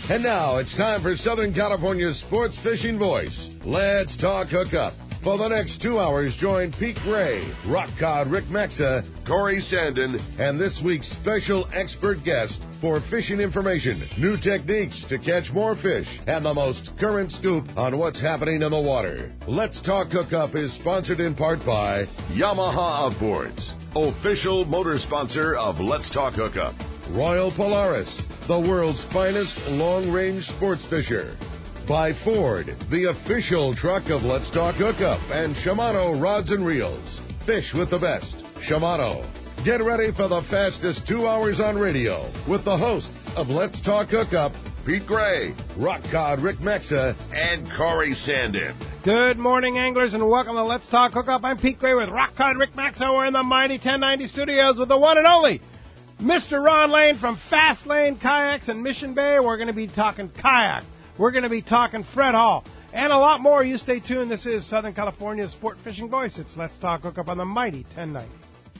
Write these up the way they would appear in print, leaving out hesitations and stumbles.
And now it's time for Southern California's sports fishing voice. Let's talk hookup. For the next 2 hours, join Pete Gray, Rock Cod Rick Maxa, Corey Sandin, and this week's special expert guest for fishing information, new techniques to catch more fish, and the most current scoop on what's happening in the water. Let's Talk Hookup is sponsored in part by Yamaha Outboards, official motor sponsor of Let's Talk Hookup. Royal Polaris, the world's finest long-range sports fisher. By Ford, the official truck of Let's Talk Hookup, and Shimano Rods and Reels. Fish with the best. Shimano. Get ready for the fastest 2 hours on radio with the hosts of Let's Talk Hookup, Pete Gray, Rock Cod Rick Maxa, and Corey Sandin. Good morning, anglers, and welcome to Let's Talk Hookup. I'm Pete Gray with Rock Cod Rick Maxa. We're in the mighty 1090 studios with the one and only Mr. Ron Lane from Fast Lane Kayaks in Mission Bay. We're going to be talking kayak. We're going to be talking Fred Hall and a lot more. You stay tuned. This is Southern California's sport fishing voice. It's Let's Talk Hookup on the mighty 1090.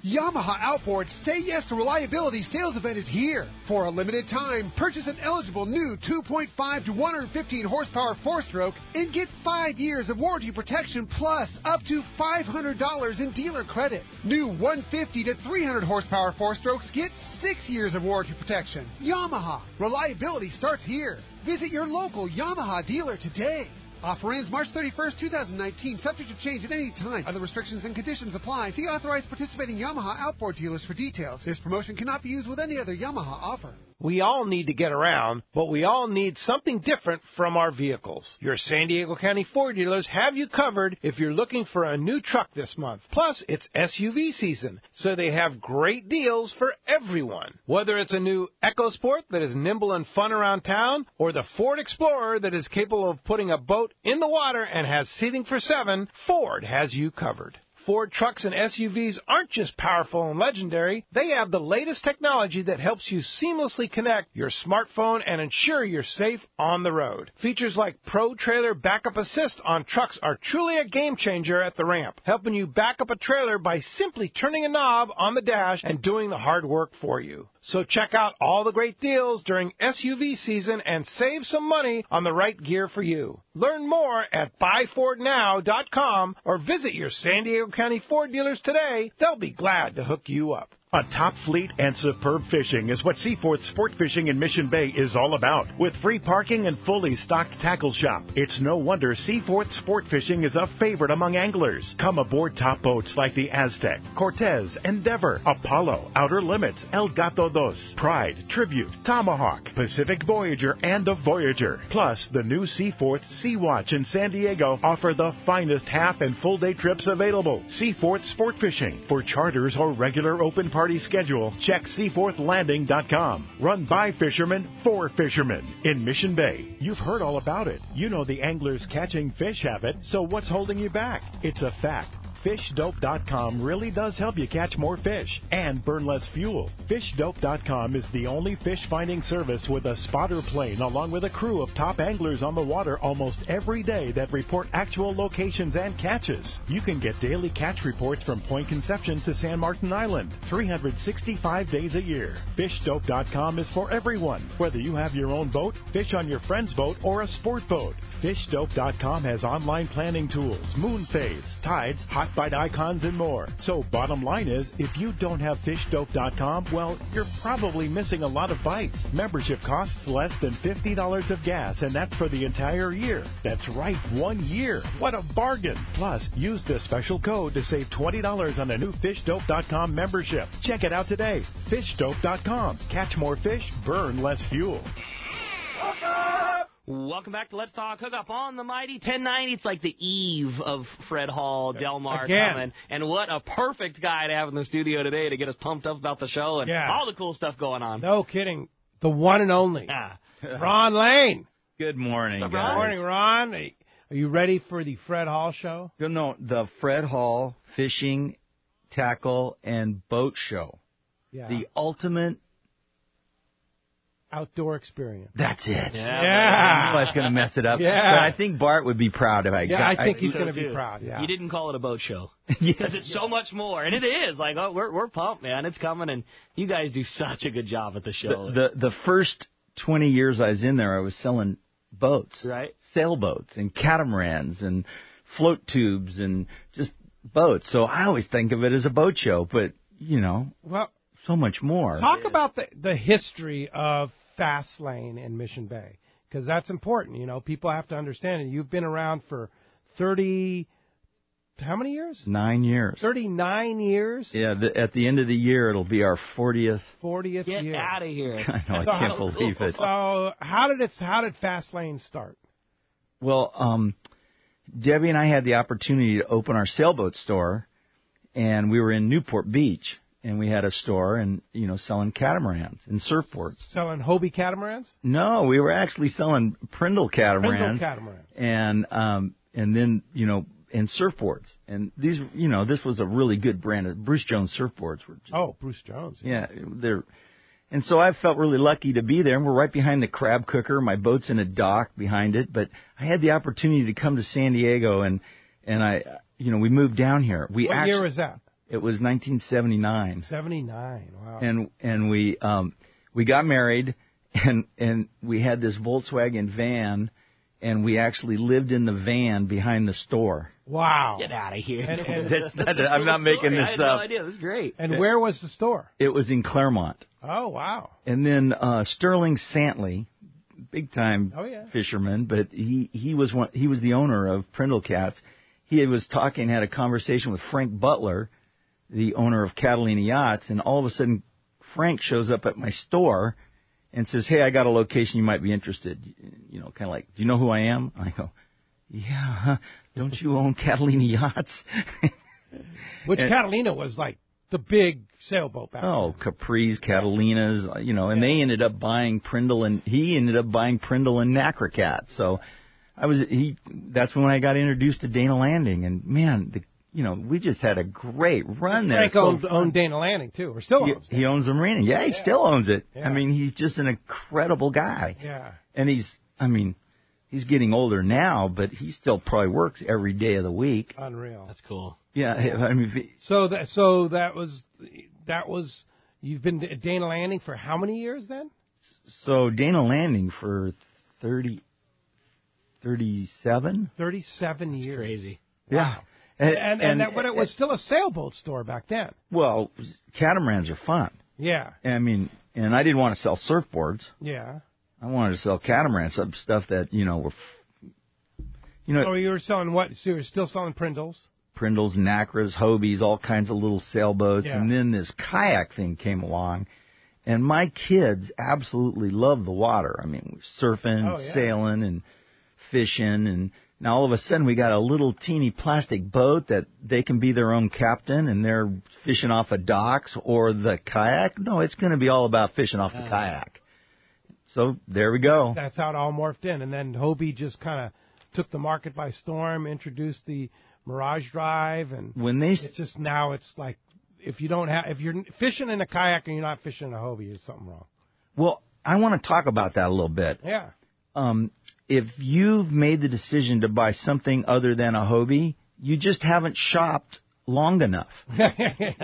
Yamaha Outboards Say Yes to Reliability sales event is here. For a limited time, purchase an eligible new 2.5 to 115 horsepower four-stroke and get 5 years of warranty protection plus up to $500 in dealer credit. New 150 to 300 horsepower four-strokes get 6 years of warranty protection. Yamaha. Reliability starts here. Visit your local Yamaha dealer today. Offer ends March 31st, 2019, subject to change at any time. Other restrictions and conditions apply. See authorized participating Yamaha outboard dealers for details. This promotion cannot be used with any other Yamaha offer. We all need to get around, but we all need something different from our vehicles. Your San Diego County Ford dealers have you covered if you're looking for a new truck this month. Plus, it's SUV season, so they have great deals for everyone. Whether it's a new EcoSport that is nimble and fun around town, or the Ford Explorer that is capable of putting a boat in the water and has seating for 7, Ford has you covered. Ford trucks and SUVs aren't just powerful and legendary. They have the latest technology that helps you seamlessly connect your smartphone and ensure you're safe on the road. Features like Pro Trailer Backup Assist on trucks are truly a game changer at the ramp, helping you back up a trailer by simply turning a knob on the dash and doing the hard work for you. So check out all the great deals during SUV season and save some money on the right gear for you. Learn more at buyfordnow.com or visit your San Diego County Ford dealers today. They'll be glad to hook you up. A top fleet and superb fishing is what Seaforth Sport Fishing in Mission Bay is all about. With free parking and fully stocked tackle shop, it's no wonder Seaforth Sport Fishing is a favorite among anglers. Come aboard top boats like the Aztec, Cortez, Endeavor, Apollo, Outer Limits, El Gato Dos, Pride, Tribute, Tomahawk, Pacific Voyager, and the Voyager. Plus, the new Seaforth Sea Watch in San Diego offer the finest half and full day trips available. Seaforth Sport Fishing. For charters or regular open party schedule, check seaforthlanding.com. Run by fishermen for fishermen in Mission Bay. You've heard all about it. You know the angler's catching fish habit, so what's holding you back? It's a fact. FishDope.com really does help you catch more fish and burn less fuel. FishDope.com is the only fish finding service with a spotter plane along with a crew of top anglers on the water almost every day that report actual locations and catches. You can get daily catch reports from Point Conception to San Martin Island, 365 days a year. FishDope.com is for everyone, whether you have your own boat, fish on your friend's boat, or a sport boat. FishDope.com has online planning tools, moon phase, tides, hot bite icons, and more. So bottom line is, if you don't have FishDope.com, well, you're probably missing a lot of bites. Membership costs less than $50 of gas, and that's for the entire year. That's right, 1 year. What a bargain. Plus, use this special code to save $20 on a new FishDope.com membership. Check it out today. FishDope.com. Catch more fish, burn less fuel. Welcome back to Let's Talk Hookup on the mighty 1090. It's like the eve of Fred Hall, Delmar coming. And what a perfect guy to have in the studio today to get us pumped up about the show and all the cool stuff going on. No kidding. The one and only Ron Lane. Good morning, guys. Good morning, Ron. Are you ready for the Fred Hall show? No, the Fred Hall Fishing, Tackle, and Boat Show. Yeah. The ultimate outdoor experience. That's it. Yeah. I knew I was going to mess it up. Yeah. But I think Bart would be proud if I got I think he's going to be proud. Yeah. You didn't call it a boat show. Because it's so much more. And it is. Like, we're pumped, man. It's coming, and you guys do such a good job at the show. The first 20 years I was in there, I was selling boats, right? Sailboats and catamarans and float tubes and just boats. So I always think of it as a boat show, but, so much more. Talk about the history of Fastlane in Mission Bay, because that's important. People have to understand it. You've been around for 30, how many years? 9 years. 39 years? Yeah, at the end of the year, it'll be our 40th. 40th year. Get out of here. I know, I can't believe it. So how did Fastlane start? Well, Debbie and I had the opportunity to open our sailboat store, and we were in Newport Beach, and we had a store and, selling catamarans and surfboards. Selling Hobie catamarans? No, we were actually selling Prindle catamarans. Prindle catamarans. And then, and surfboards. And these, this was a really good brand. Bruce Jones surfboards were just, Bruce Jones. Yeah, and so I felt really lucky to be there. And we're right behind the crab cooker. My boat's in a dock behind it. But I had the opportunity to come to San Diego, and I, we moved down here. What year was that? It was 1979. 79. Wow. And we got married, and we had this Volkswagen van, and we actually lived in the van behind the store. Wow. Get out of here. I'm not making this up. I had no idea. This is great. And where was the store? It was in Claremont. Oh, wow. And then Sterling Santley, big time fisherman, but he was the owner of Prindle Cats. He had a conversation with Frank Butler, the owner of Catalina Yachts, and all of a sudden Frank shows up at my store and says, "Hey, I got a location you might be interested." Kind of like, "Do you know who I am?" I go, "Yeah, don't you own Catalina Yachts?" Which Catalina was like the big sailboat back then. Capris, Catalinas, and they ended up buying Prindle, and he ended up buying Prindle and Nacra Cat. So that's when I got introduced to Dana Landing, and man, we just had a great run there. Frank owned Dana Landing, too, or still owns it. He owns the marina. Yeah, he still owns it. Yeah. I mean, he's just an incredible guy. Yeah. And he's getting older now, but he still probably works every day of the week. Unreal. That's cool. Yeah. So that was, you've been at Dana Landing for how many years then? So Dana Landing for 37? 37 years. That's crazy. Yeah. Wow. But it was still a sailboat store back then. Well, catamarans are fun. Yeah. And I didn't want to sell surfboards. Yeah. I wanted to sell catamarans, some stuff that, were... So you were selling what? So you were still selling Prindles? Prindles, Nacras, Hobies, all kinds of little sailboats. Yeah. And then this kayak thing came along. And my kids absolutely love the water. I mean, we're surfing, sailing, and fishing, and... Now, all of a sudden, we got a little teeny plastic boat that they can be their own captain, and they're fishing off of docks or the kayak. No, it's going to be all about fishing off the kayak. So there we go. That's how it all morphed in. And then Hobie just kind of took the market by storm, introduced the Mirage Drive, and it's just now it's like if you're fishing in a kayak and you're not fishing in a Hobie, there's something wrong. Well, I want to talk about that a little bit. Yeah. If you've made the decision to buy something other than a Hobie, you just haven't shopped long enough.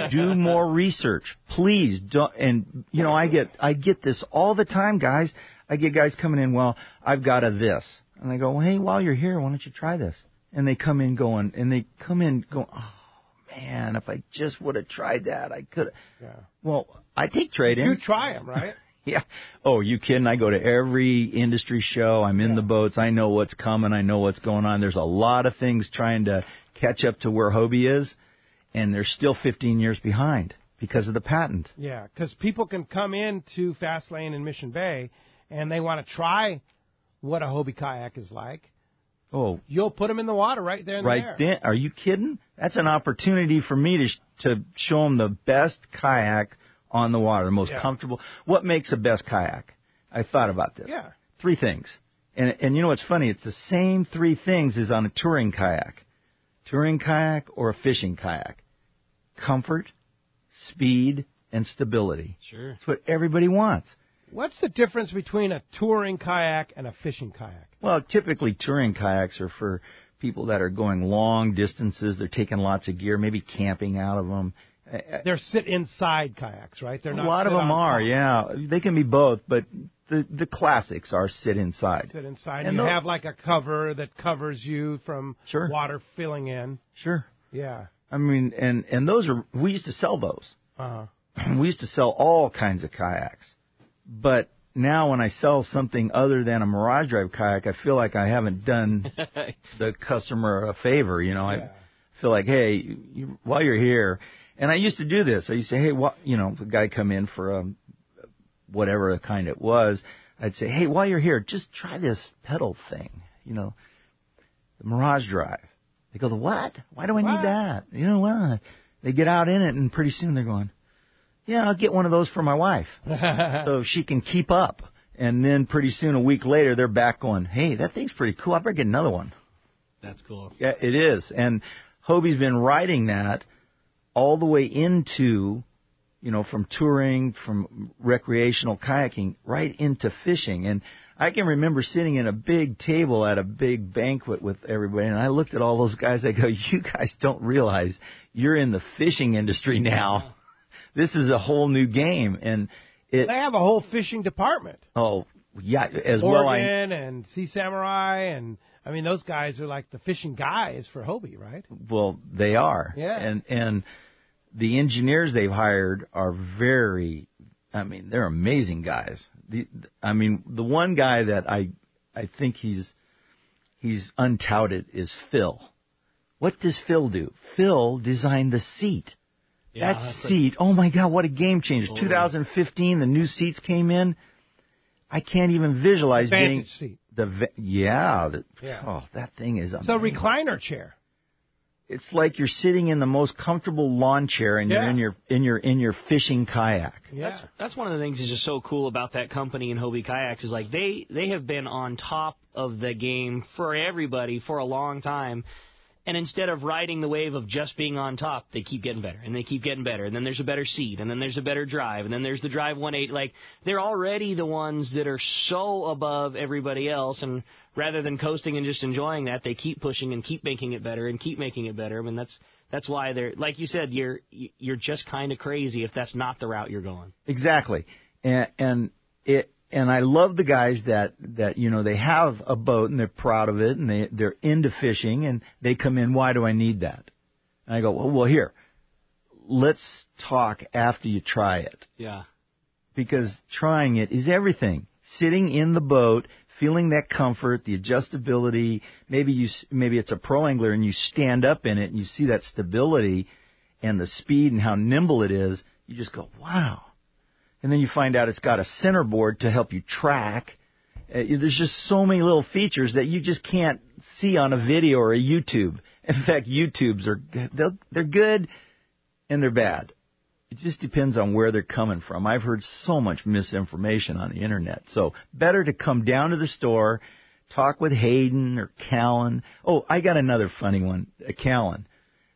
Do more research, please. Don't, and I get this all the time, guys. I get guys coming in. Well, I've got a this, and I go, well, hey, while you're here, why don't you try this? And they come in going, oh man, if I just would have tried that, I could. Yeah. Well, I take trade-ins. You try them, right? Yeah. Oh, you kidding? I go to every industry show. I'm in the boats. I know what's coming. I know what's going on. There's a lot of things trying to catch up to where Hobie is, and they're still 15 years behind because of the patent. Yeah, because people can come into Fastlane in Mission Bay, and they want to try what a Hobie kayak is like. Oh. You'll put them in the water right there and there. Then? Are you kidding? That's an opportunity for me to show them the best kayak on the water, the most comfortable. What makes a best kayak? I thought about this. Yeah. 3 things. And you know what's funny? It's the same 3 things as on a touring kayak. Touring kayak or a fishing kayak. Comfort, speed, and stability. Sure. That's what everybody wants. What's the difference between a touring kayak and a fishing kayak? Well, typically touring kayaks are for people that are going long distances. They're taking lots of gear, maybe camping out of them. They're sit-inside kayaks, right? They're not. A lot of them are, yeah. They can be both, but the classics are sit-inside. Sit-inside. And you have like a cover that covers you from Sure. water filling in. Sure. Yeah. I mean, and those are, we used to sell those. Uh-huh. We used to sell all kinds of kayaks. But now when I sell something other than a Mirage Drive kayak, I feel like I haven't done the customer a favor. You know, I feel like, hey, while you're here, and I used to do this. I used to say, hey, the guy come in for whatever the kind it was. I'd say, hey, while you're here, just try this pedal thing, the Mirage Drive. They go, the what? Why do I need that? You know what? They get out in it, and pretty soon they're going, yeah, I'll get one of those for my wife so she can keep up. And then pretty soon, a week later, they're back going, hey, that thing's pretty cool. I better get another one. That's cool. Yeah, it is. And Hobie's been riding that all the way into, from touring, from recreational kayaking, right into fishing. And I can remember sitting in a big table at a big banquet with everybody, and I looked at all those guys. I go, you guys don't realize you're in the fishing industry now. This is a whole new game, and they have a whole fishing department. Oh, yeah, as Morgan and Sea Samurai, and I mean those guys are like the fishing guys for Hobie, right? Well, they are. Yeah. And the engineers they've hired are they're amazing guys. The one guy that I think he's untouted is Phil. What does Phil do? Phil designed the seat. Yeah, that seat, oh my God, what a game changer. 2015, the new seats came in. I can't even visualize being seat. Oh, that thing is amazing. It's a recliner chair. It's like you're sitting in the most comfortable lawn chair and you're in your fishing kayak. Yeah. That's one of the things that's just so cool about that company and Hobie Kayaks is like they have been on top of the game for everybody for a long time. And instead of riding the wave of just being on top, they keep getting better, and they keep getting better. And then there's a better seat, and then there's a better drive, and then there's the Drive 1.8. Like, they're already the ones that are so above everybody else, and rather than coasting and just enjoying that, they keep pushing and keep making it better and keep making it better. I mean, that's why they're, like you said, you're just kind of crazy if that's not the route you're going. Exactly. And I love the guys that they have a boat and they're proud of it and they're into fishing and they come in, why do I need that? And I go, well, here, let's talk after you try it. Yeah. Because trying it is everything. Sitting in the boat, feeling that comfort, the adjustability, maybe it's a pro angler and you stand up in it and you see that stability and the speed and how nimble it is, you just go, wow. And then you find out it's got a center board to help you track. There's just so many little features that you just can't see on a video or a YouTube. In fact, YouTubes they're good and they're bad. It just depends on where they're coming from. I've heard so much misinformation on the internet. So better to come down to the store, talk with Hayden or Callan. Oh, I got another funny one, Callan.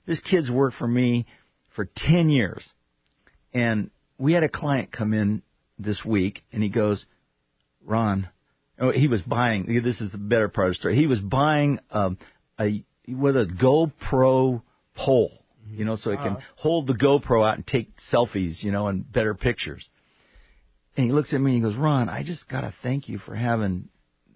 This kid's worked for me for 10 years. And we had a client come in this week, and he goes, Ron, he was buying, this is the better part of the story, he was buying with a GoPro pole, so it can hold the GoPro out and take selfies, and better pictures. And he looks at me and he goes, Ron, I just got to thank you for having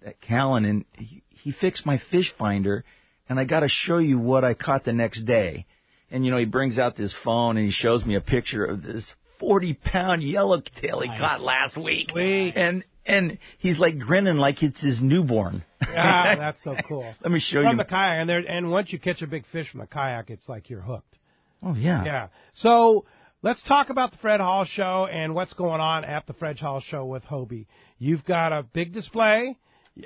that Callan, and he fixed my fish finder, and I got to show you what I caught the next day. And, he brings out this phone, and he shows me a picture of this 40-pound yellowtail he caught last week. Sweet. And he's like grinning like it's his newborn. Yeah, that's so cool. Let me show you. From the kayak, and once you catch a big fish from the kayak, it's like you're hooked. Oh, yeah. Yeah. So let's talk about the Fred Hall Show and what's going on at the Fred Hall Show with Hobie. You've got a big display,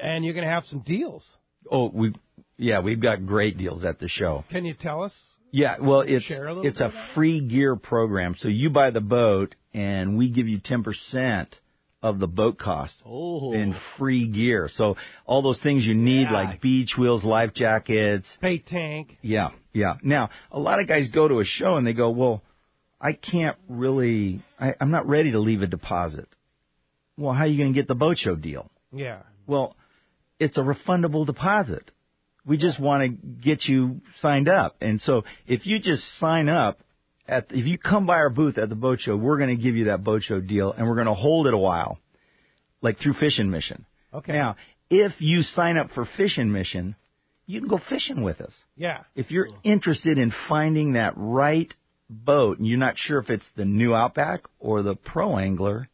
and you're going to have some deals. Oh, we've got great deals at the show. Can you tell us? Yeah, well, it's a free gear program. So you buy the boat, and we give you 10% of the boat cost in free gear. So all those things you need, like beach wheels, life jackets. Bait tank. Yeah. Now, a lot of guys go to a show, and they go, well, I can't really, I'm not ready to leave a deposit. Well, how are you going to get the boat show deal? Yeah. Well, it's a refundable deposit. We just want to get you signed up. And so if you just sign up if you come by our booth at the boat show, we're going to give you that boat show deal, and we're going to hold it a while, like through Fishing Mission. Okay. Now, if you sign up for Fishing Mission, you can go fishing with us. Yeah. If you're interested in finding that right boat, and you're not sure if it's the new Outback or the Pro Angler,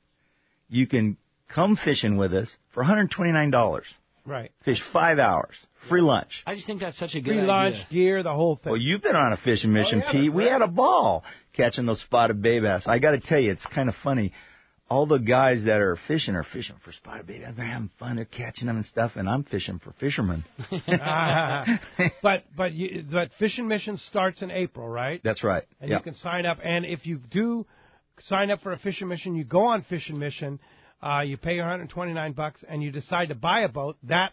you can come fishing with us for $129. Right. Fish 5 hours. Free lunch. I just think that's such a good idea. Free lunch, gear, the whole thing. Well, you've been on a fishing mission, Pete. We had a ball catching those spotted bay bass. I got to tell you, it's kind of funny. All the guys that are fishing for spotted bay bass. They're having fun. They're catching them and stuff, and I'm fishing for fishermen. But Fishing Mission starts in April, right? That's right. And you can sign up. And if you do sign up for a Fishing Mission, you go on Fishing Mission. You pay $129, and you decide to buy a boat. That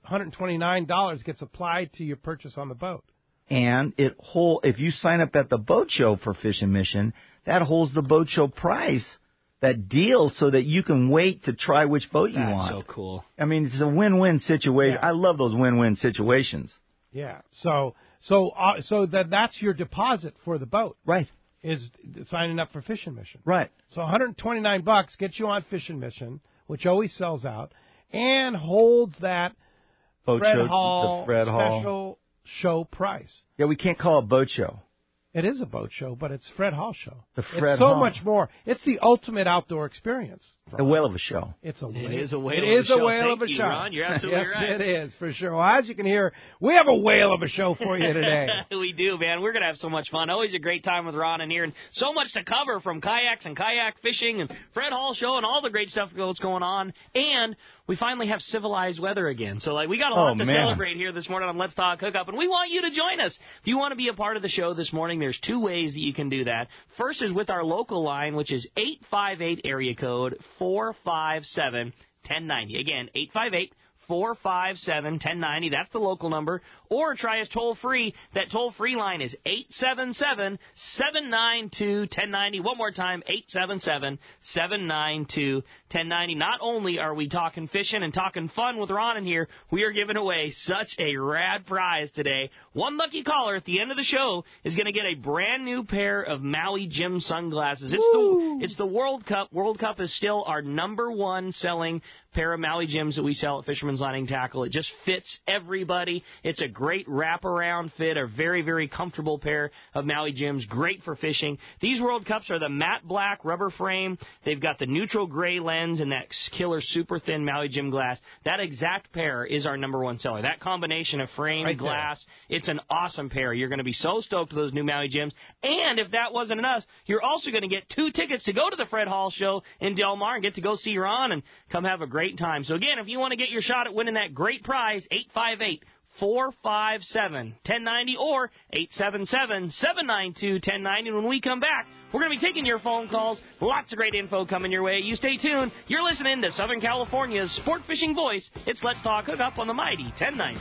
$129 gets applied to your purchase on the boat. And if you sign up at the boat show for Fishing Mission, that holds the boat show price, that deal, so that you can wait to try which boat you want. That's so cool. I mean, it's a win-win situation. Yeah. I love those win-win situations. Yeah. So that's your deposit for the boat. Right. Is signing up for Fishing Mission. Right. So $129 gets you on Fishing Mission, which always sells out, and holds that boat Fred show, Hall the Fred special Hall show price. Yeah, we can't call it boat show. It is a boat show, but it's Fred Hall show. The Fred it's so Hall. much more. It's the ultimate outdoor experience. A whale of a show. It is a whale of a show. It is a whale of a show. Ron, you're absolutely yes, right. It is, for sure. Well, as you can hear, we have a whale of a show for you today. We do, man. We're going to have so much fun. Always a great time with Ron in here, and so much to cover from kayaks and kayak fishing and Fred Hall show and all the great stuff that's going on. And we finally have civilized weather again. So, we got a lot to celebrate here this morning on Let's Talk Hookup, and we want you to join us. If you want to be a part of the show this morning, there's two ways that you can do that. First is with our local line, which is 858 area code 457-1090. Again, 858-457-1090. That's the local number. Or try us toll-free. That toll-free line is 877-792-1090. One more time, 877-792-1090. Not only are we talking fishing and talking fun with Ron in here, we are giving away such a rad prize today. One lucky caller at the end of the show is going to get a brand new pair of Maui Jim sunglasses. It's the World Cup. World Cup is still our #1 selling pair of Maui Jims that we sell at Fisherman's Landing Tackle. It just fits everybody. It's a great wraparound fit, a very, very comfortable pair of Maui Jims, great for fishing. These World Cups are the matte black rubber frame. They've got the neutral gray lens and that killer super thin Maui Jim glass. That exact pair is our #1 seller. That combination of frame and glass, it's an awesome pair. You're going to be so stoked with those new Maui Jims. And if that wasn't enough, you're also going to get 2 tickets to go to the Fred Hall show in Del Mar and get to go see Ron and come have a great time. So again, if you want to get your shot at winning that great prize, 858-457-1090 or 877-792-1090. When we come back, we're going to be taking your phone calls. Lots of great info coming your way. You stay tuned. You're listening to Southern California's sport fishing voice. It's Let's Talk Hookup on the mighty 1090.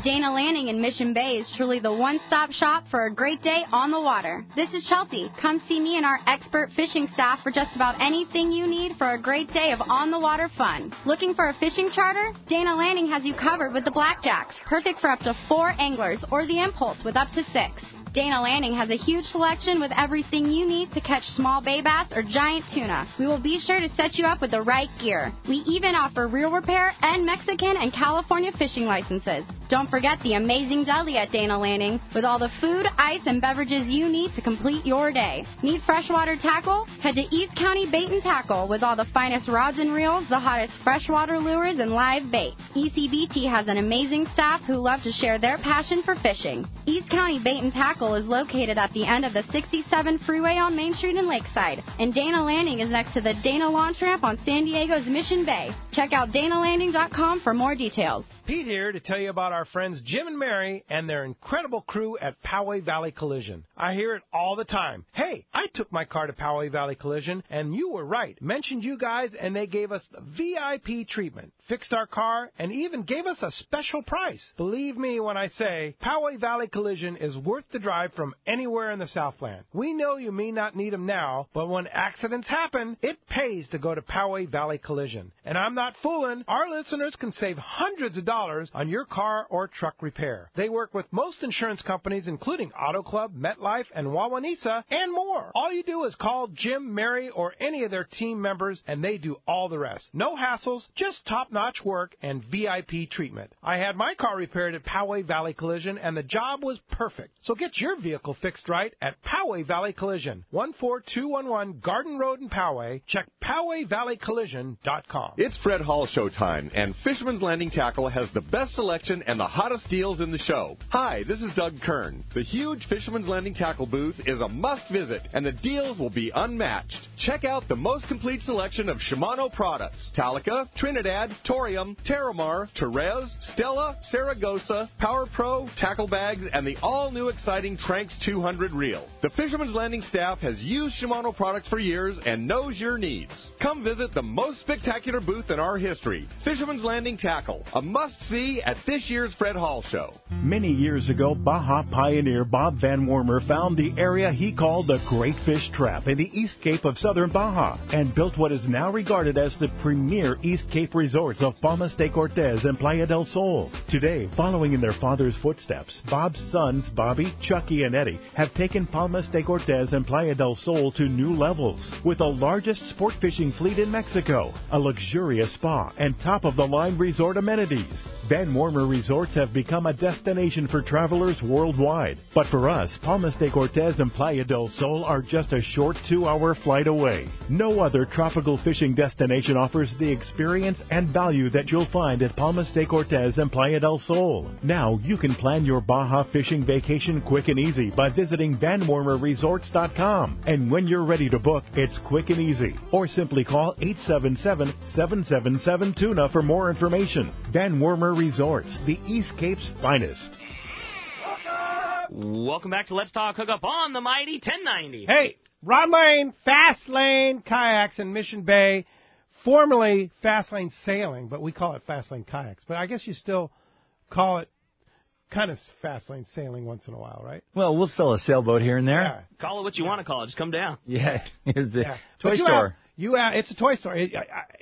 Dana Landing in Mission Bay is truly the one-stop shop for a great day on the water. This is Chelsea. Come see me and our expert fishing staff for just about anything you need for a great day of on-the-water fun. Looking for a fishing charter? Dana Landing has you covered with the Blackjacks, perfect for up to 4 anglers, or the Impulse with up to 6. Dana Landing has a huge selection with everything you need to catch small bay bass or giant tuna. We will be sure to set you up with the right gear. We even offer reel repair and Mexican and California fishing licenses. Don't forget the amazing deli at Dana Landing with all the food, ice, and beverages you need to complete your day. Need freshwater tackle? Head to East County Bait and Tackle with all the finest rods and reels, the hottest freshwater lures, and live bait. ECBT has an amazing staff who love to share their passion for fishing. East County Bait and Tackle is located at the end of the 67 freeway on Main Street in Lakeside, and Dana Landing is next to the Dana Launch Ramp on San Diego's Mission Bay. Check out danalanding.com for more details. Pete here to tell you about our friends Jim and Mary and their incredible crew at Poway Valley Collision. I hear it all the time. Hey, I took my car to Poway Valley Collision, and you were right. Mentioned you guys, and they gave us the VIP treatment, fixed our car, and even gave us a special price. Believe me when I say Poway Valley Collision is worth the drive from anywhere in the Southland. We know you may not need them now, but when accidents happen, it pays to go to Poway Valley Collision. And I'm not fooling. Our listeners can save hundreds of dollars on your car or truck repair. They work with most insurance companies, including Auto Club, MetLife, and Wawanesa, and more. All you do is call Jim, Mary, or any of their team members, and they do all the rest. No hassles, just top-notch work and VIP treatment. I had my car repaired at Poway Valley Collision, and the job was perfect. So get your vehicle fixed right at Poway Valley Collision, 14211 Garden Road in Poway. Check PowayValleyCollision.com. It's Fred Hall show time, and Fisherman's Landing Tackle has the best selection and the hottest deals in the show. Hi, this is Doug Kern. The huge Fisherman's Landing Tackle booth is a must-visit, and the deals will be unmatched. Check out the most complete selection of Shimano products: Talica, Trinidad, Torium, Terramar, Therese, Stella, Saragossa, Power Pro, tackle bags, and the all-new exciting Tranx 200 reel. The Fisherman's Landing staff has used Shimano products for years and knows your needs. Come visit the most spectacular booth in our history, Fisherman's Landing Tackle, a must-see at this year's Fred Hall show. Many years ago, Baja pioneer Bob Van Wormer found the area he called the Great Fish Trap in the East Cape of southern Baja and built what is now regarded as the premier East Cape resorts of Palmas de Cortez and Playa del Sol. Today, following in their father's footsteps, Bob's sons, Bobby, Chucky, and Eddie, have taken Palmas de Cortez and Playa del Sol to new levels with the largest sport fishing fleet in Mexico, a luxurious spa, and top-of-the-line resort amenities. Van Wormer Resorts have become a destination for travelers worldwide. But for us, Palmas de Cortez and Playa del Sol are just a short 2-hour flight away. No other tropical fishing destination offers the experience and value that you'll find at Palmas de Cortez and Playa del Sol. Now you can plan your Baja fishing vacation quick and easy by visiting VanWormerResorts.com. And when you're ready to book, it's quick and easy. Or simply call 877-777-TUNA for more information. Van Wormer Resorts, the East Cape's finest. Welcome back to Let's Talk Hookup on the mighty 1090. Hey, Rod Lane, Fast Lane Kayaks in Mission Bay, formerly Fast Lane Sailing, but we call it Fast Lane Kayaks. But I guess you still call it kind of Fast Lane Sailing once in a while, right? Well, we'll sell a sailboat here and there. Yeah. Call it what you want to call it. Just come down. Yeah, it's a toy store. It's a toy store.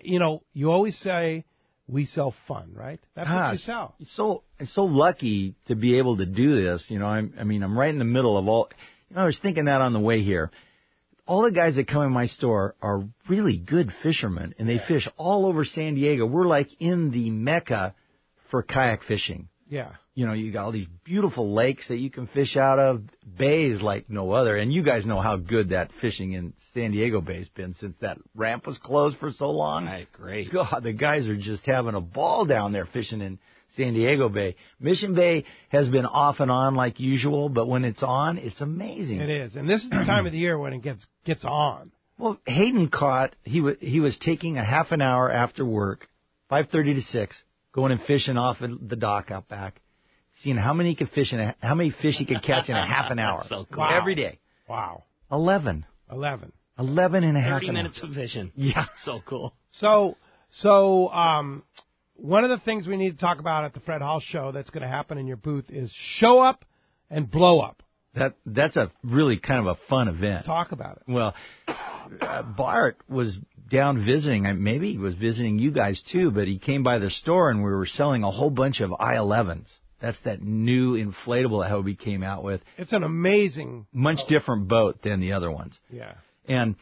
You always say we sell fun, right? That's what you sell. I'm so lucky to be able to do this. I'm right in the middle of all. I was thinking that on the way here. All the guys that come in my store are really good fishermen, and they fish all over San Diego. We're like in the Mecca for kayak fishing. Yeah. You got all these beautiful lakes that you can fish out of, bays like no other. And you guys know how good that fishing in San Diego Bay has been since that ramp was closed for so long. Right, great. God, the guys are just having a ball down there fishing in San Diego Bay. Mission Bay has been off and on like usual, but when it's on, it's amazing. It is. And this is the time of the year when it gets on. Well, Hayden caught, he was taking a half an hour after work, 5:30 to 6, going and fishing off at the dock out back, seeing how many fish he could catch in a half an hour. So cool. Every day. Wow. 11 and a half 30 an hour. minutes of fishing. Yeah. So cool. So one of the things we need to talk about at the Fred Hall show that's going to happen in your booth is show up and blow up. That's a really kind of a fun event. Talk about it. Well, Bart was down visiting. Maybe he was visiting you guys too, but he came by the store and we were selling a whole bunch of I-11s. That's that new inflatable that Hobie came out with. It's an amazing, much different boat than the other ones. Yeah. And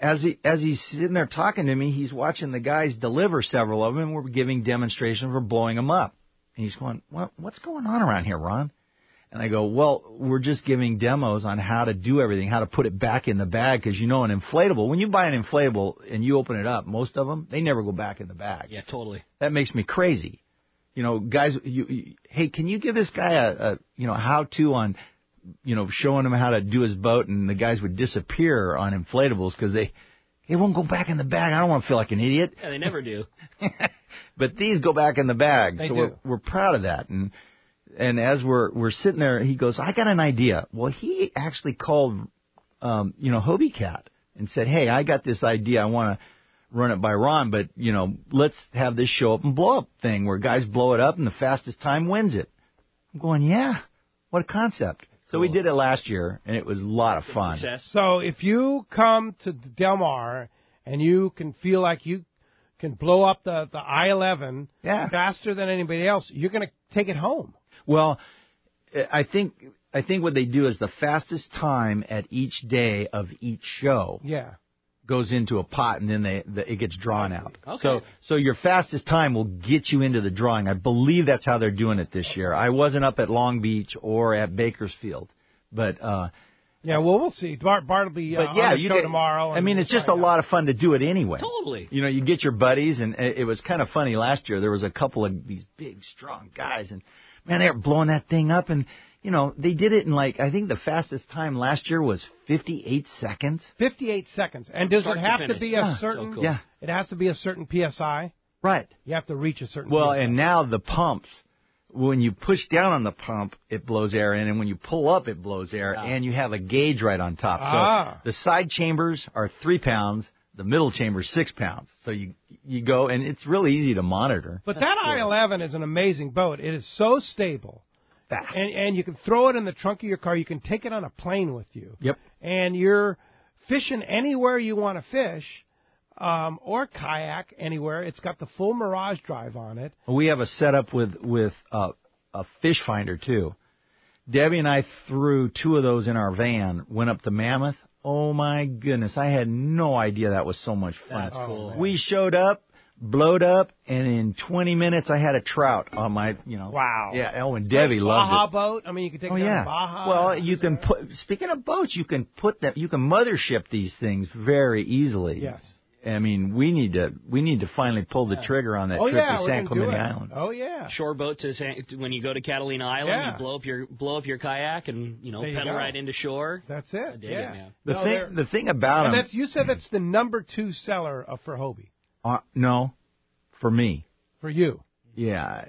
as he's sitting there talking to me, he's watching the guys deliver several of them, and we're giving demonstrations for blowing them up. And he's going, what's going on around here, Ron? And I go, well, we're just giving demos on how to do everything, how to put it back in the bag, because an inflatable, when you buy an inflatable and you open it up, most of them, they never go back in the bag. Yeah, totally. That makes me crazy. Guys, hey, can you give this guy a how-to on, showing him how to do his boat, and the guys would disappear on inflatables because they won't go back in the bag. I don't want to feel like an idiot. Yeah, they never do. But these go back in the bag, they so do. We're proud of that. And as we're sitting there, he goes, I got an idea. Well, he actually called, Hobie Cat and said, hey, I got this idea. I want to run it by Ron, but, let's have this show up and blow up thing where guys blow it up and the fastest time wins it. I'm going, yeah, what a concept. So we did it last year, and it was a lot of fun. Success. So if you come to Del Mar and you can feel like you can blow up the I-11 faster than anybody else, you're going to take it home. Well, I think what they do is the fastest time at each day of each show goes into a pot, and then it gets drawn out. Okay. So your fastest time will get you into the drawing. I believe that's how they're doing it this year. I wasn't up at Long Beach or at Bakersfield, but we'll see. Bart will be on the show tomorrow. I mean, it's just a lot of fun to do it anyway. Totally. You know, you get your buddies, and it was kind of funny last year. There was a couple of these big, strong guys, and man, they were blowing that thing up, and you know, they did it in I think the fastest time last year was 58 seconds. 58 seconds. And does it have to be a certain? So cool. Yeah. It has to be a certain PSI. Right. You have to reach a certain. Well, PSI. and now the pumps. When you push down on the pump, it blows air in, and when you pull up, it blows air, and you have a gauge right on top. So the side chambers are 3 pounds, the middle chamber is 6 pounds. So you go, and it's really easy to monitor. But that I-11 is an amazing boat. It is so stable. Fast. And you can throw it in the trunk of your car. You can take it on a plane with you. Yep. And you're fishing anywhere you want to fish. Or kayak anywhere. It's got the full Mirage drive on it. We have a setup with a fish finder, too. Debbie and I threw 2 of those in our van, went up to Mammoth. Oh, my goodness. I had no idea that was so much fun. That's cool. We showed up, blowed up, and in 20 minutes I had a trout on my, Wow. Yeah, and Debbie loved Baja it. boat. I mean, you can take it down to Baja. Well, you can speaking of boats, you can mothership these things very easily. Yes. I mean, we need to finally pull the trigger on that trip to San Clemente Island. Oh yeah, shore boat when you go to Catalina Island, you blow up your kayak and pedal right into shore. That's it. The thing about them. You said that's the number 2 seller for Hobie. No, for me. For you. Yeah,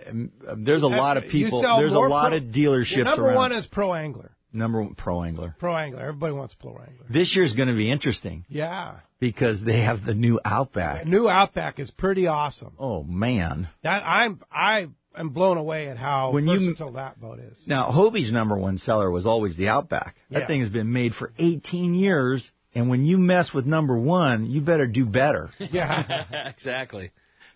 there's a lot of people. There's a lot of dealerships around. Number 1 is Pro Angler. Pro Angler. Pro Angler. Everybody wants Pro Angler. This year's going to be interesting. Yeah. Because they have the new Outback. The new Outback is pretty awesome. Oh man. I am blown away at how versatile that boat is. Now, Hobie's number 1 seller was always the Outback. That thing has been made for 18 years, and when you mess with number 1, you better do better. Yeah. Exactly.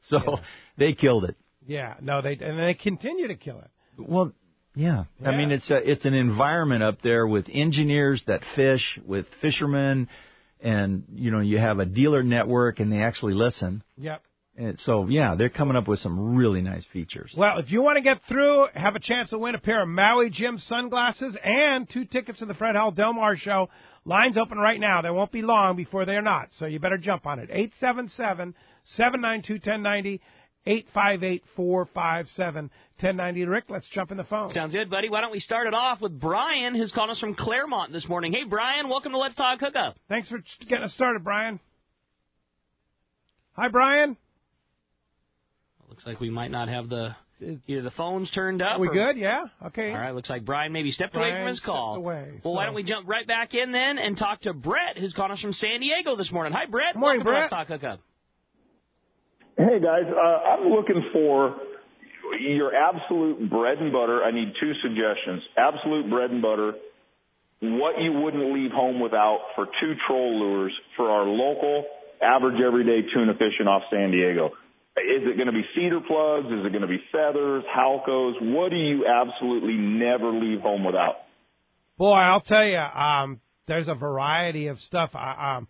So they killed it. Yeah. No, they continue to kill it. Well, yeah. I mean, it's an environment up there with engineers that fish, with fishermen, and, you have a dealer network, and they actually listen. Yep. And so, they're coming up with some really nice features. Well, if you want to get through, have a chance to win a pair of Maui Jim sunglasses and 2 tickets to the Fred Hall Del Mar show. Lines open right now. They won't be long before they're not, so you better jump on it. 877-792-1090. 858-457-1090. Rick, let's jump in the phone. Sounds good, buddy. Why don't we start it off with Brian, who's calling us from Claremont this morning. Hey, Brian, welcome to Let's Talk Hookup. Thanks for getting us started, Brian. Hi, Brian. Looks like we might not have either the phones turned up. We good? Yeah? Okay. All right, looks like Brian maybe stepped away from his call. Why don't we jump right back in then and talk to Brett, who's calling us from San Diego this morning. Hi, Brett. Good morning, welcome Brett. To Let's Talk Hookup. Hey, guys, I'm looking for your absolute bread and butter. I need 2 suggestions. Absolute bread and butter, what you wouldn't leave home without for 2 troll lures for our local, average, everyday tuna fishing off San Diego. Is it going to be cedar plugs? Is it going to be feathers, halcos? What do you absolutely never leave home without? Boy, I'll tell you, there's a variety of stuff. I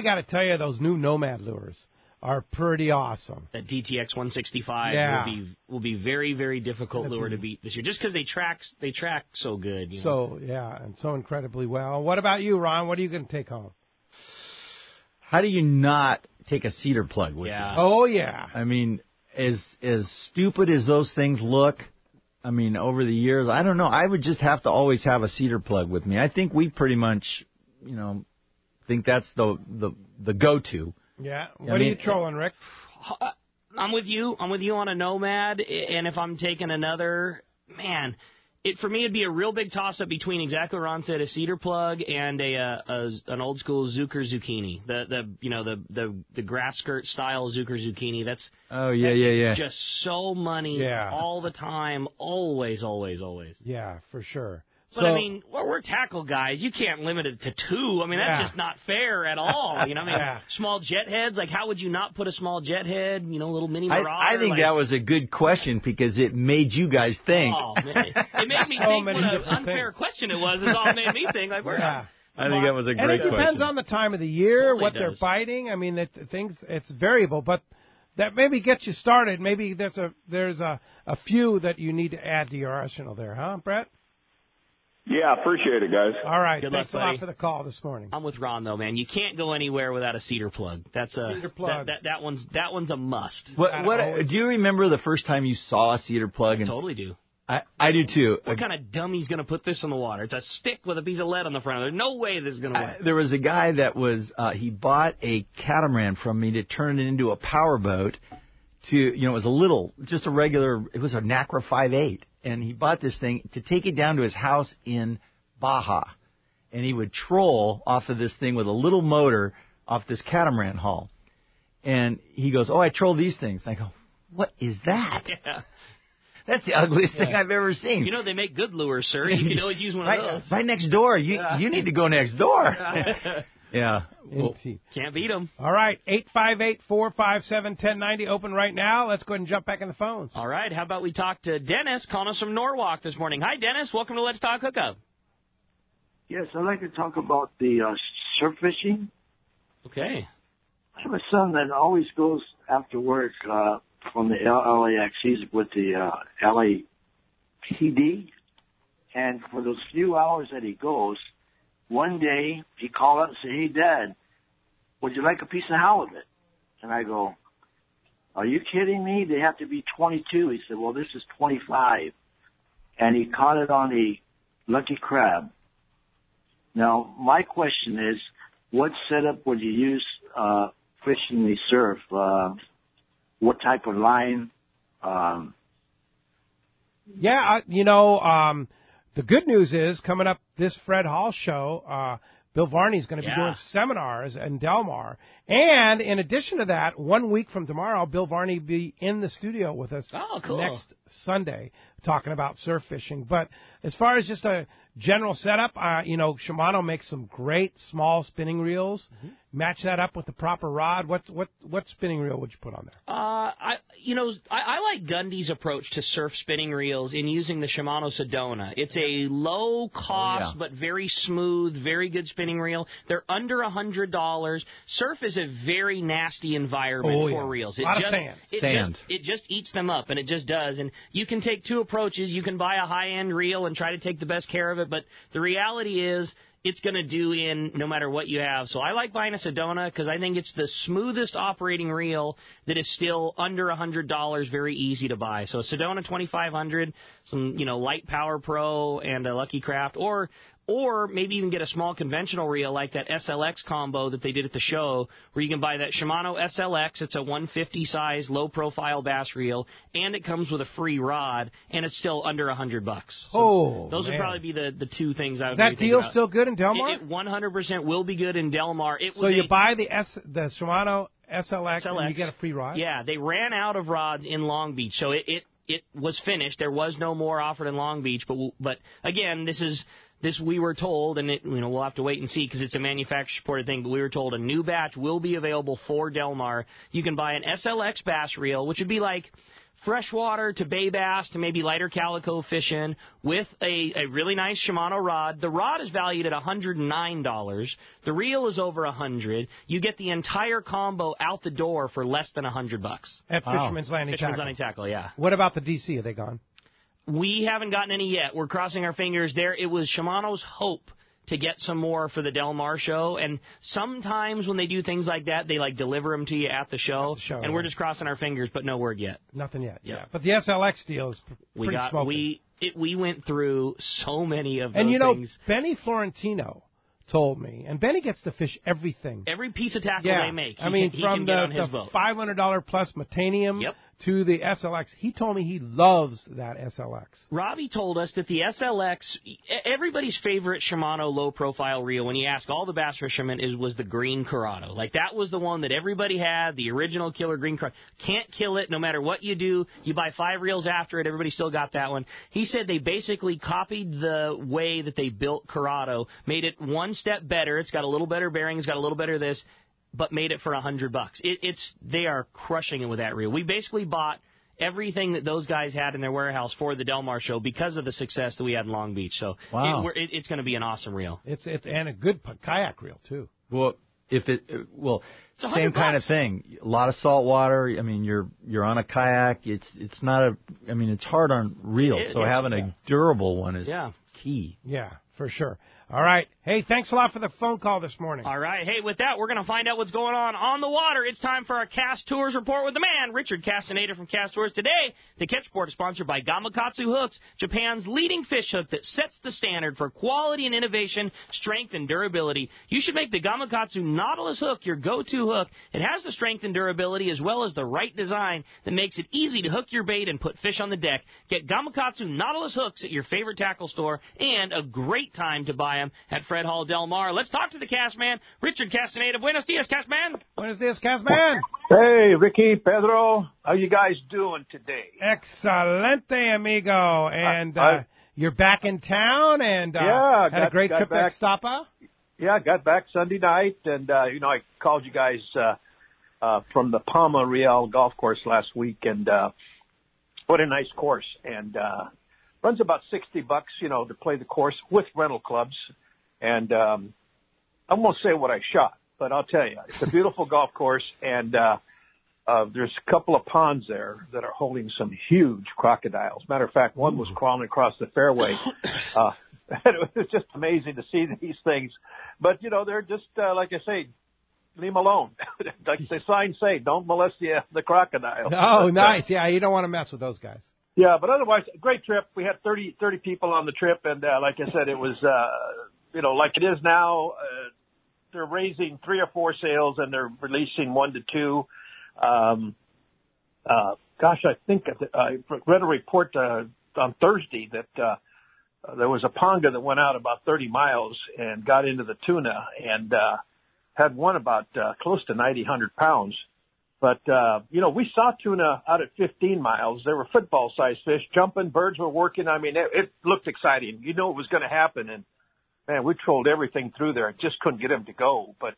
got to tell you, those new Nomad lures are pretty awesome. That DTX 165 will be very, very difficult lure to beat this year, just because they track so good. So and so incredibly well. What about you, Ron? What are you going to take home? How do you not take a cedar plug with you? Oh yeah. I mean, as stupid as those things look, I mean, over the years, I don't know. I would just have to always have a cedar plug with me. I think we pretty much, think that's the go-to. Yeah. What are you trolling, Rick? I'm with you. I'm with you on a Nomad, and if I'm taking another, man, for me it'd be a real big toss-up between exactly what Ron said, a cedar plug and an old school Zucker zucchini, the grass skirt style Zucker zucchini. That's just so money all the time, always. Yeah, for sure. But, I mean, we're tackle guys. You can't limit it to 2. I mean, that's just not fair at all. You know, I mean, small jet heads, like, how would you not put a small jet head, little mini Marauder? I think that was a good question because it made you guys think. Oh, man. It made me think what an unfair question it was. It all made me think, like, I think that was a great question. And it depends on the time of the year, totally what they're biting. I mean, it's variable, but that maybe gets you started. Maybe there's a few that you need to add to your arsenal there, huh, Brett? Yeah, appreciate it, guys. All right, thanks a lot for the call this morning. I'm with Ron though, man. You can't go anywhere without a cedar plug. That's a cedar plug. That one's a must. What do you remember the first time you saw a cedar plug? I totally do. I do too. What kind of dummy's going to put this in the water? It's a stick with a piece of lead on the front. There's no way this is going to work. There was a guy that was he bought a catamaran from me to turn it into a power boat. It was just a regular. It was a NACRA 5.8, and he bought this thing to take it down to his house in Baja, and he would troll off of this thing with a little motor off this catamaran hull. And he goes, "Oh, I troll these things." And I go, "What is that?" Yeah. That's the ugliest thing I've ever seen. They make good lures, sir. You can always use one of those. Right next door. You need to go next door. Yeah. Well, can't beat them. All right. 858-457-1090 open right now. Let's go ahead and jump back in the phones. All right. How about we talk to Dennis calling us from Norwalk this morning. Hi, Dennis. Welcome to Let's Talk Hookup. Yes, I'd like to talk about the surf fishing. Okay. I have a son that always goes after work from the LAX. He's with the LAPD. And for those few hours that he goes, one day he called up and said, "Hey, Dad, would you like a piece of halibut?" And I go, "Are you kidding me? They have to be 22. He said, "Well, this is 25. And he caught it on a lucky crab. Now, my question is, what setup would you use fishing the surf? What type of line? The good news is coming up this Fred Hall show, Bill Varney's going to be doing seminars in Del Mar. And in addition to that, 1 week from tomorrow, Bill Varney will be in the studio with us next Sunday talking about surf fishing. But as far as just a general setup, Shimano makes some great small spinning reels. Mm-hmm. Match that up with the proper rod. What spinning reel would you put on there? I like Gundy's approach to surf spinning reels in using the Shimano Sedona. It's a low cost but very smooth, very good spinning reel. They're under $100. Surf is a very nasty environment for reels. A lot of sand. It just eats them up, and it just does. And you can take two approaches. You can buy a high-end reel and try to take the best care of it, but the reality is it's going to do in no matter what you have. So I like buying a Sedona because I think it's the smoothest operating reel that is still under $100, very easy to buy. So a Sedona 2500, some Light Power Pro and a Lucky Craft, or maybe even get a small conventional reel like that SLX combo that they did at the show, where you can buy that Shimano SLX. It's a 150 size, low-profile bass reel, and it comes with a free rod, and it's still under $100. So those would probably be the two things I would think about. Is that deal still good in Del Mar? It 100% will be good in Del Mar. You buy the Shimano SLX and you get a free rod? Yeah, they ran out of rods in Long Beach, so it was finished. There was no more offered in Long Beach, but again, this we were told, and we'll have to wait and see because it's a manufacturer-supported thing, but we were told a new batch will be available for Del Mar. You can buy an SLX bass reel, which would be like freshwater to bay bass to maybe lighter calico fishing with a really nice Shimano rod. The rod is valued at $109. The reel is over $100. You get the entire combo out the door for less than $100. At Fisherman's Landing Tackle. Fisherman's Landing Tackle, yeah. What about the DC? Are they gone? We haven't gotten any yet. We're crossing our fingers there. It was Shimano's hope to get some more for the Del Mar show, and sometimes when they do things like that, they deliver them to you at the show, and we're just crossing our fingers, but no word yet. Nothing yet. Yeah. But the SLX deal is pretty smoking. We went through so many of those things. And Benny Florentino told me, and Benny gets to fish everything. Every piece of tackle they make. From the $500 plus Metanium to the SLX. He told me he loves that SLX. Robbie told us that the SLX, everybody's favorite Shimano low-profile reel, when you ask all the bass fishermen, was the green Corrado. Like, that was the one that everybody had, the original killer green Corrado. Can't kill it no matter what you do. You buy 5 reels after it, everybody still got that one. He said they basically copied the way that they built Corrado, made it one step better. It's got a little better bearings, got a little better this, but made it for $100. They are crushing it with that reel. We basically bought everything that those guys had in their warehouse for the Del Mar show because of the success that we had in Long Beach. So wow. It's going to be an awesome reel. It's and a good kayak reel too. Well, same kind of thing. A lot of salt water. I mean, you're on a kayak. It's not it's hard on reels. So having a durable one is key. Yeah, for sure. All right. Hey, thanks a lot for the phone call this morning. All right. Hey, with that, we're going to find out what's going on the water. It's time for our Cast Tours report with the man, Richard Castaneda from Cast Tours. Today, the Catch Report is sponsored by Gamakatsu Hooks, Japan's leading fish hook that sets the standard for quality and innovation, strength and durability. You should make the Gamakatsu Nautilus hook your go-to hook. It has the strength and durability as well as the right design that makes it easy to hook your bait and put fish on the deck. Get Gamakatsu Nautilus hooks at your favorite tackle store, and a great time to buy them at Fred Hall Del Mar. Let's talk to the cast man, Richard Castaneda. Buenos dias, cast man. Buenos dias, cast man. Hey, Ricky, Pedro, how you guys doing today? Excelente, amigo. And you're back in town and had a great trip to Ixtapa? Yeah, got back Sunday night, and, I called you guys from the Palma Real golf course last week, and what a nice course. And runs about $60, to play the course with rental clubs. And I won't say what I shot, but I'll tell you, it's a beautiful golf course, and there's a couple of ponds there that are holding some huge crocodiles. Matter of fact, one was crawling across the fairway. It was just amazing to see these things. But, they're just, like I say, leave them alone. Like the signs say, don't molest the crocodile. Oh, nice. Yeah, you don't want to mess with those guys. Yeah, but otherwise, great trip. We had 30 people on the trip, and like I said, it was, like it is now, they're raising 3 or 4 sails, and they're releasing 1 to 2. I think I read a report on Thursday that there was a panga that went out about 30 miles and got into the tuna and had one about close to 100 pounds. But, we saw tuna out at 15 miles. They were football-sized fish, jumping, birds were working. I mean, it looked exciting. You know it was going to happen. And, man, we trolled everything through there. Just couldn't get them to go. But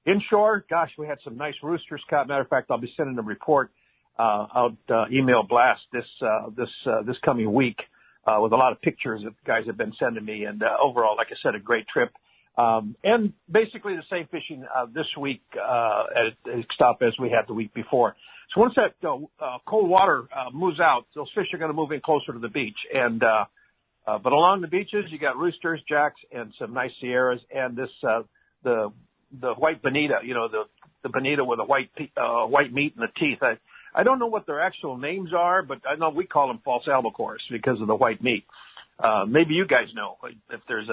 inshore, gosh, we had some nice roosters caught. Matter of fact, I'll be sending a report out email blast this coming week with a lot of pictures that guys have been sending me. And overall, like I said, a great trip. And basically the same fishing this week at Stop as we had the week before. So once that cold water moves out, those fish are going to move in closer to the beach. And but along the beaches, you got roosters, jacks, and some nice Sierras, and this the white bonita. The bonita with a white meat in the teeth. I don't know what their actual names are, but I know we call them false albacores because of the white meat. Maybe you guys know if there's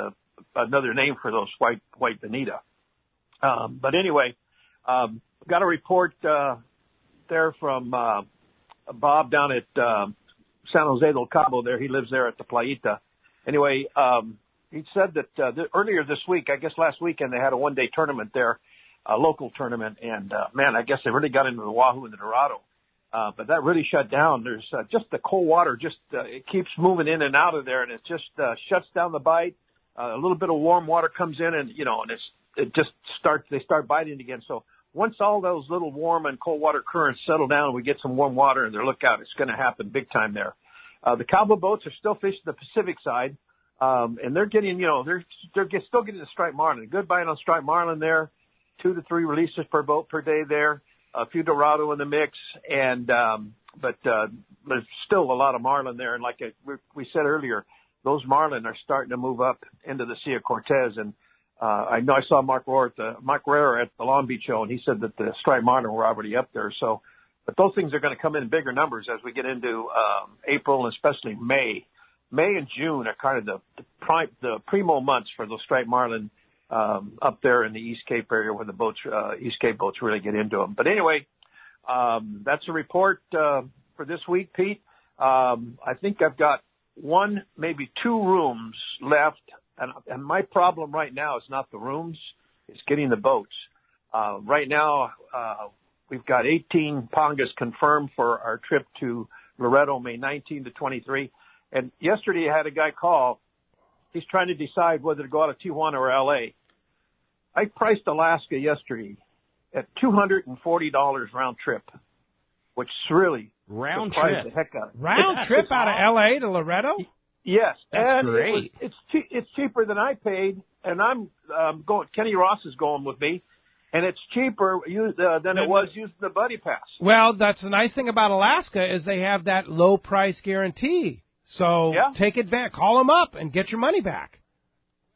another name for those white bonita. But anyway, got a report there from Bob down at San Jose del Cabo there. He lives there at the Playita. Anyway, he said that earlier this week, I guess last weekend, they had a one-day tournament there, a local tournament. And, man, I guess they really got into the Wahoo and the Dorado. But that really shut down. There's just the cold water, it keeps moving in and out of there, and it just shuts down the bite. A little bit of warm water comes in, and they start biting again. So once all those little warm and cold water currents settle down, we get some warm water in their lookout. It's going to happen big time there. The Cabo boats are still fishing the Pacific side, and they're getting, they're still getting the striped marlin. Good bite on striped marlin there, 2 to 3 releases per boat per day there. A few Dorado in the mix, and but there's still a lot of marlin there. And like we said earlier, those marlin are starting to move up into the Sea of Cortez. And I know I saw Mark Rohrer at the Long Beach show, and he said that the striped marlin were already up there. So, but those things are going to come in bigger numbers as we get into April and especially May. May and June are kind of the primo months for those striped marlin. Up there in the East Cape area where the East Cape boats really get into them. But anyway, That's a report for this week, Pete. I think I've got one, maybe two rooms left, and my problem right now is not the rooms, it's getting the boats. Right now, we've got 18 Pongas confirmed for our trip to Loretto, May 19 to 23. And yesterday I had a guy call. He's trying to decide whether to go out of Tijuana or L.A. I priced Alaska yesterday at $240 round trip, which really round surprised trip. the heck out of me. Round trip out of L.A. to Loretto? Yes, That's and great. It's cheaper than I paid, and I'm going. Kenny Ross is going with me, and it's cheaper than it was using the Buddy Pass. Well, that's the nice thing about Alaska is they have that low price guarantee. So take advantage. Call them up and get your money back.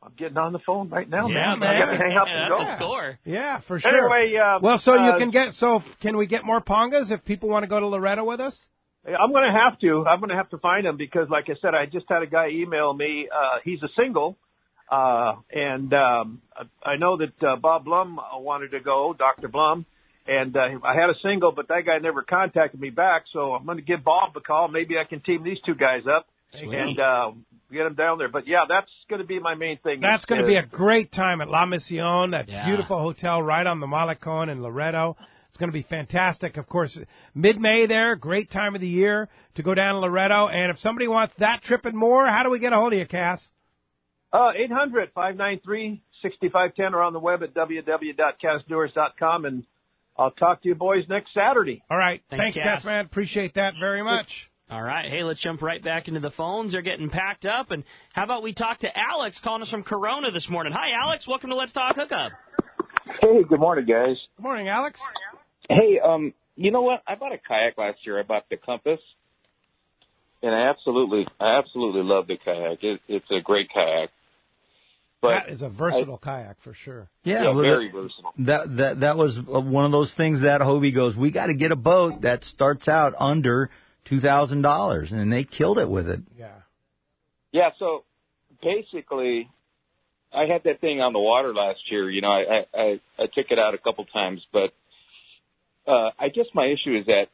I'm getting on the phone right now, Yeah, man. I got to hang up and go. That's the score. Yeah, for sure. Anyway, well, so you can get. So can we get more Pongas if people want to go to Loretto with us? I'm going to have to. I'm going to have to find him because, like I said, I just had a guy email me. He's a single, and I know that Bob Blum wanted to go, Dr. Blum, and I had a single, but that guy never contacted me back. So I'm going to give Bob a call. Maybe I can team these two guys up and get them down there. But yeah, that's going to be my main thing. That's going to be a great time at La Misión, that beautiful hotel right on the Malecón in Loretto. It's going to be fantastic. Of course, mid-May there, great time of the year to go down to Loretto. And if somebody wants that trip and more, how do we get a hold of you, Cass? 800-593-6510 or on the web at www.cassdoers.com. And I'll talk to you boys next Saturday. All right. Thanks, Cass, man. Appreciate that very much. All right. Hey, let's jump right back into the phones. They're getting packed up. And how about we talk to Alex calling us from Corona this morning. Hi, Alex. Welcome to Let's Talk Hookup. Hey, good morning, guys. Good morning, Alex. Hey, you know what? I bought a kayak last year. I bought the Compass, and I absolutely love the kayak. It's a great kayak. But that is a versatile kayak for sure. Yeah, well, very versatile. That was one of those things that Hobie goes, we got to get a boat that starts out under $2,000, and they killed it with it. Yeah. So basically, I had that thing on the water last year. You know, I took it out a couple times, but I guess my issue is that,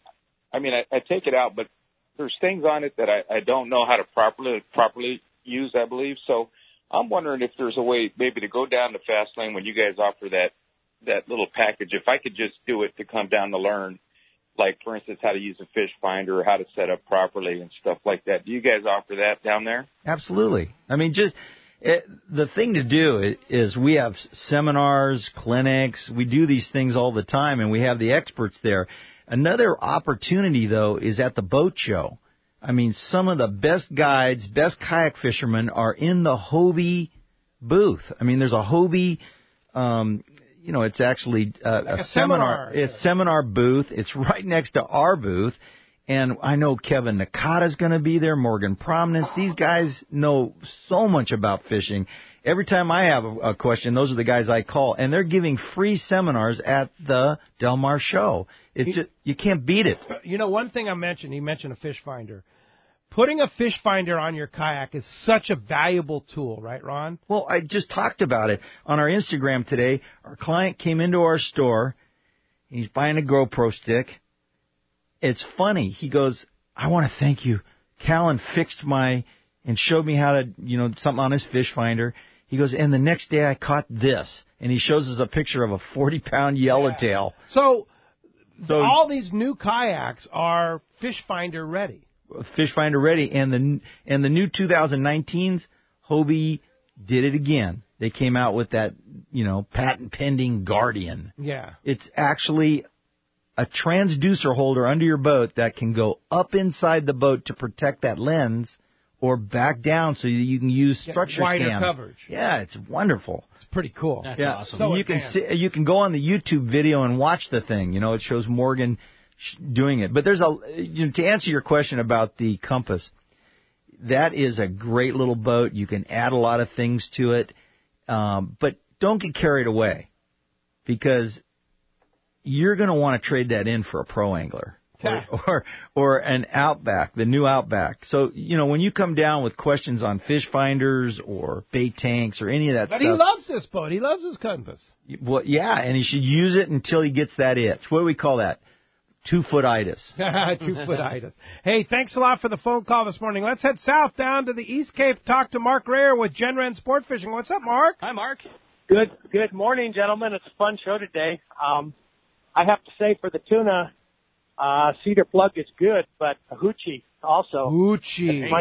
I mean, I take it out, but there's things on it that I don't know how to properly use, I believe. So I'm wondering if there's a way maybe to go down to Fast Lane when you guys offer that little package. If I could just do it to come down to learn, like, for instance, how to use a fish finder or how to set up properly and stuff like that. Do you guys offer that down there? Absolutely. I mean, the thing to do is we have seminars, clinics. We do these things all the time, and we have the experts there. Another opportunity, though, is at the boat show. I mean, some of the best guides, best kayak fishermen are in the Hobie booth. I mean, there's a Hobie, it's actually a seminar. It's a seminar booth. It's right next to our booth. And I know Kevin Nakata's going to be there, Morgan Prominence. These guys know so much about fishing. Every time I have a question, those are the guys I call. And they're giving free seminars at the Del Mar show. You can't beat it. You know, one thing he mentioned a fish finder. Putting a fish finder on your kayak is such a valuable tool, right, Ron? Well, I just talked about it on our Instagram today. Our client came into our store. He's buying a GoPro stick. It's funny. He goes, I want to thank you. Callan fixed and showed me how to, something on his fish finder. He goes, and the next day I caught this. And he shows us a picture of a 40-pound yellowtail. So all these new kayaks are fish finder ready. Fish finder ready. And the new 2019s, Hobie did it again. They came out with that, patent pending Guardian. Yeah. It's actually a transducer holder under your boat that can go up inside the boat to protect that lens or back down so you can use structure wider scan. coverage. Yeah, it's wonderful. It's pretty cool. That's awesome. So you can go on the YouTube video and watch the thing. It shows Morgan doing it. But there's to answer your question about the Compass, that is a great little boat. You can add a lot of things to it. But don't get carried away because you're going to want to trade that in for a pro angler or an Outback, the new Outback. So, when you come down with questions on fish finders or bait tanks or any of that stuff. But he loves this boat. He loves his Compass. Well, yeah, and he should use it until he gets that itch. What do we call that? 2-foot-itis. 2-foot-itis. Hey, thanks a lot for the phone call this morning. Let's head south down to the East Cape, talk to Mark Rayer with Genren Sport Fishing. What's up, Mark? Hi, Mark. Good morning, gentlemen. It's a fun show today. I have to say for the tuna, Cedar Plug is good, but Hoochie also. Hoochie.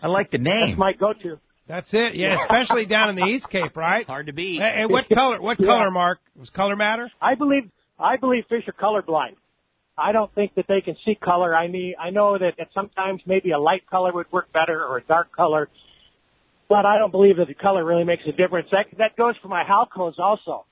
I like the name. That's my go-to. That's it. Yeah, especially down in the East Cape, right? Hard to beat. Hey, what color? What color, Mark? Does color matter? I believe fish are colorblind. I don't think that they can see color. I know that sometimes maybe a light color would work better or a dark color, but I don't believe that the color really makes a difference. That goes for my Halcos also.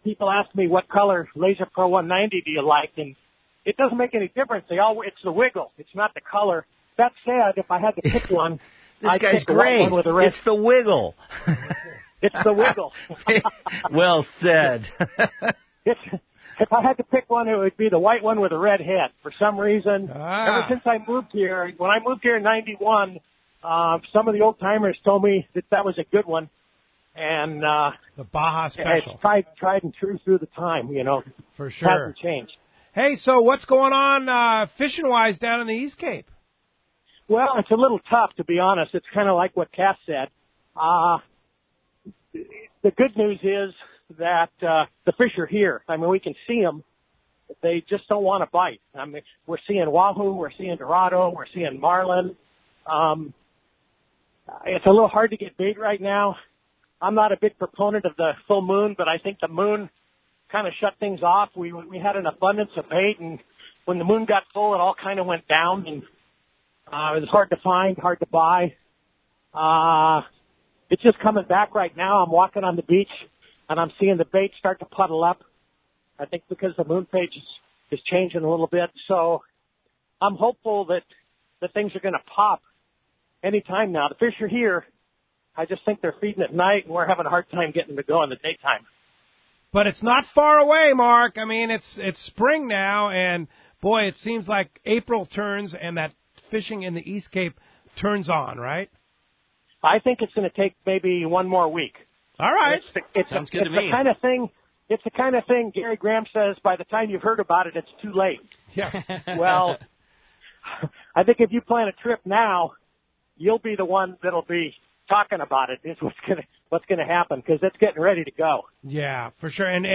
People ask me what color Laser Pro 190 do you like, and it doesn't make any difference. It's the wiggle. It's not the color. That said, if I had to pick one, This guy's great. One with a red. It's the wiggle. It's the wiggle. Well said. If I had to pick one, it would be the white one with a red head. For some reason, ever since I moved here, when I moved here in '91, some of the old timers told me that was a good one, and the Baja Special. It's tried and true through the time, For sure. Hasn't changed. Hey, so what's going on fishing wise down in the East Cape? Well, it's a little tough, to be honest. It's kind of like what Cass said. The good news is that the fish are here. I mean, we can see them. They just don't want to bite. I mean, we're seeing wahoo, we're seeing dorado, we're seeing marlin. It's a little hard to get bait right now. I'm not a big proponent of the full moon, but I think the moon kind of shut things off. We had an abundance of bait, and when the moon got full, it all kind of went down, and it was hard to find, hard to buy. It's just coming back right now. I'm walking on the beach, and I'm seeing the bait start to puddle up. I think because the moon phase is changing a little bit. So I'm hopeful that things are going to pop any time now. The fish are here. I just think they're feeding at night, and we're having a hard time getting them to go in the daytime. But it's not far away, Mark. I mean, it's spring now, and, boy, it seems like April turns and that fishing in the East Cape turns on, right? I think it's going to take maybe one more week. All right. Sounds good to me. It's the kind of thing Gary Graham says, by the time you've heard about it, it's too late. Yeah. Well, I think if you plan a trip now, you'll be the one that'll be talking about it. Is what's going to happen, because it's getting ready to go. Yeah, for sure. And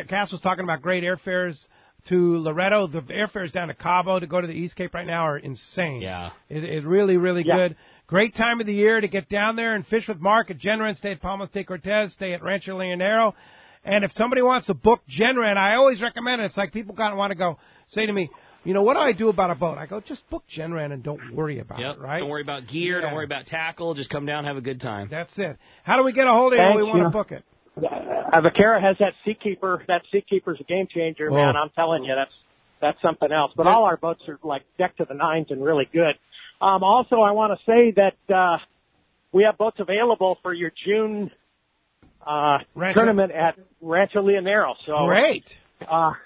Cass was talking about great airfares to Loretto. The airfares down to Cabo to go to the East Cape right now are insane. Yeah. It's really, really good. Great time of the year to get down there and fish with Mark at Genren. Stay at Palmas de Cortez. Stay at Rancho Leonero. And if somebody wants to book Genren, I always recommend it. It's like people kind of want to go say to me, what do I do about a boat? I go, just book Genren and don't worry about it, right? Don't worry about gear. Don't worry about tackle. Just come down, have a good time. That's it. How do we get a hold of you when we want to book it? Vaquera has that Seakeeper. That Seakeeper's a game changer, man. I'm telling you, that's something else. But all our boats are like decked to the nines and really good. Also, I want to say that we have boats available for your June tournament at Rancho Leonero. So great.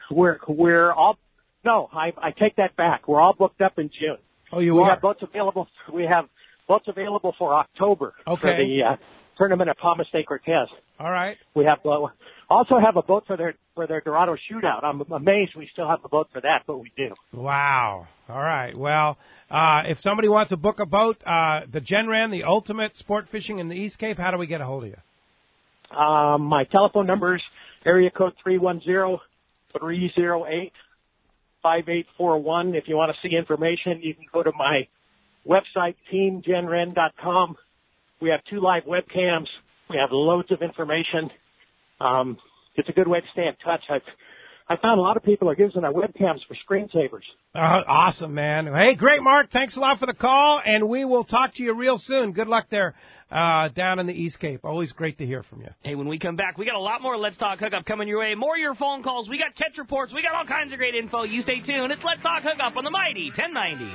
We're all. No, I take that back. We're all booked up in June. Oh, you are? We have boats available for October for the tournament at Palmas de Cortez. All right. We also have a boat for their Dorado shootout. I'm amazed we still have a boat for that, but we do. Wow. All right. Well, if somebody wants to book a boat, the Genren, the ultimate sport fishing in the East Cape, how do we get a hold of you? My telephone number is area code 310-308-5841. If you want to see information, you can go to my website, teamgenren.com. We have 2 live webcams. We have loads of information. It's a good way to stay in touch. I found a lot of people are using our webcams for screensavers. Awesome, man. Hey, great, Mark. Thanks a lot for the call, and we will talk to you real soon. Good luck there down in the East Cape. Always great to hear from you. Hey, when we come back, we got a lot more Let's Talk Hookup coming your way. More of your phone calls. We got catch reports. We got all kinds of great info. You stay tuned. It's Let's Talk Hookup on the Mighty 1090.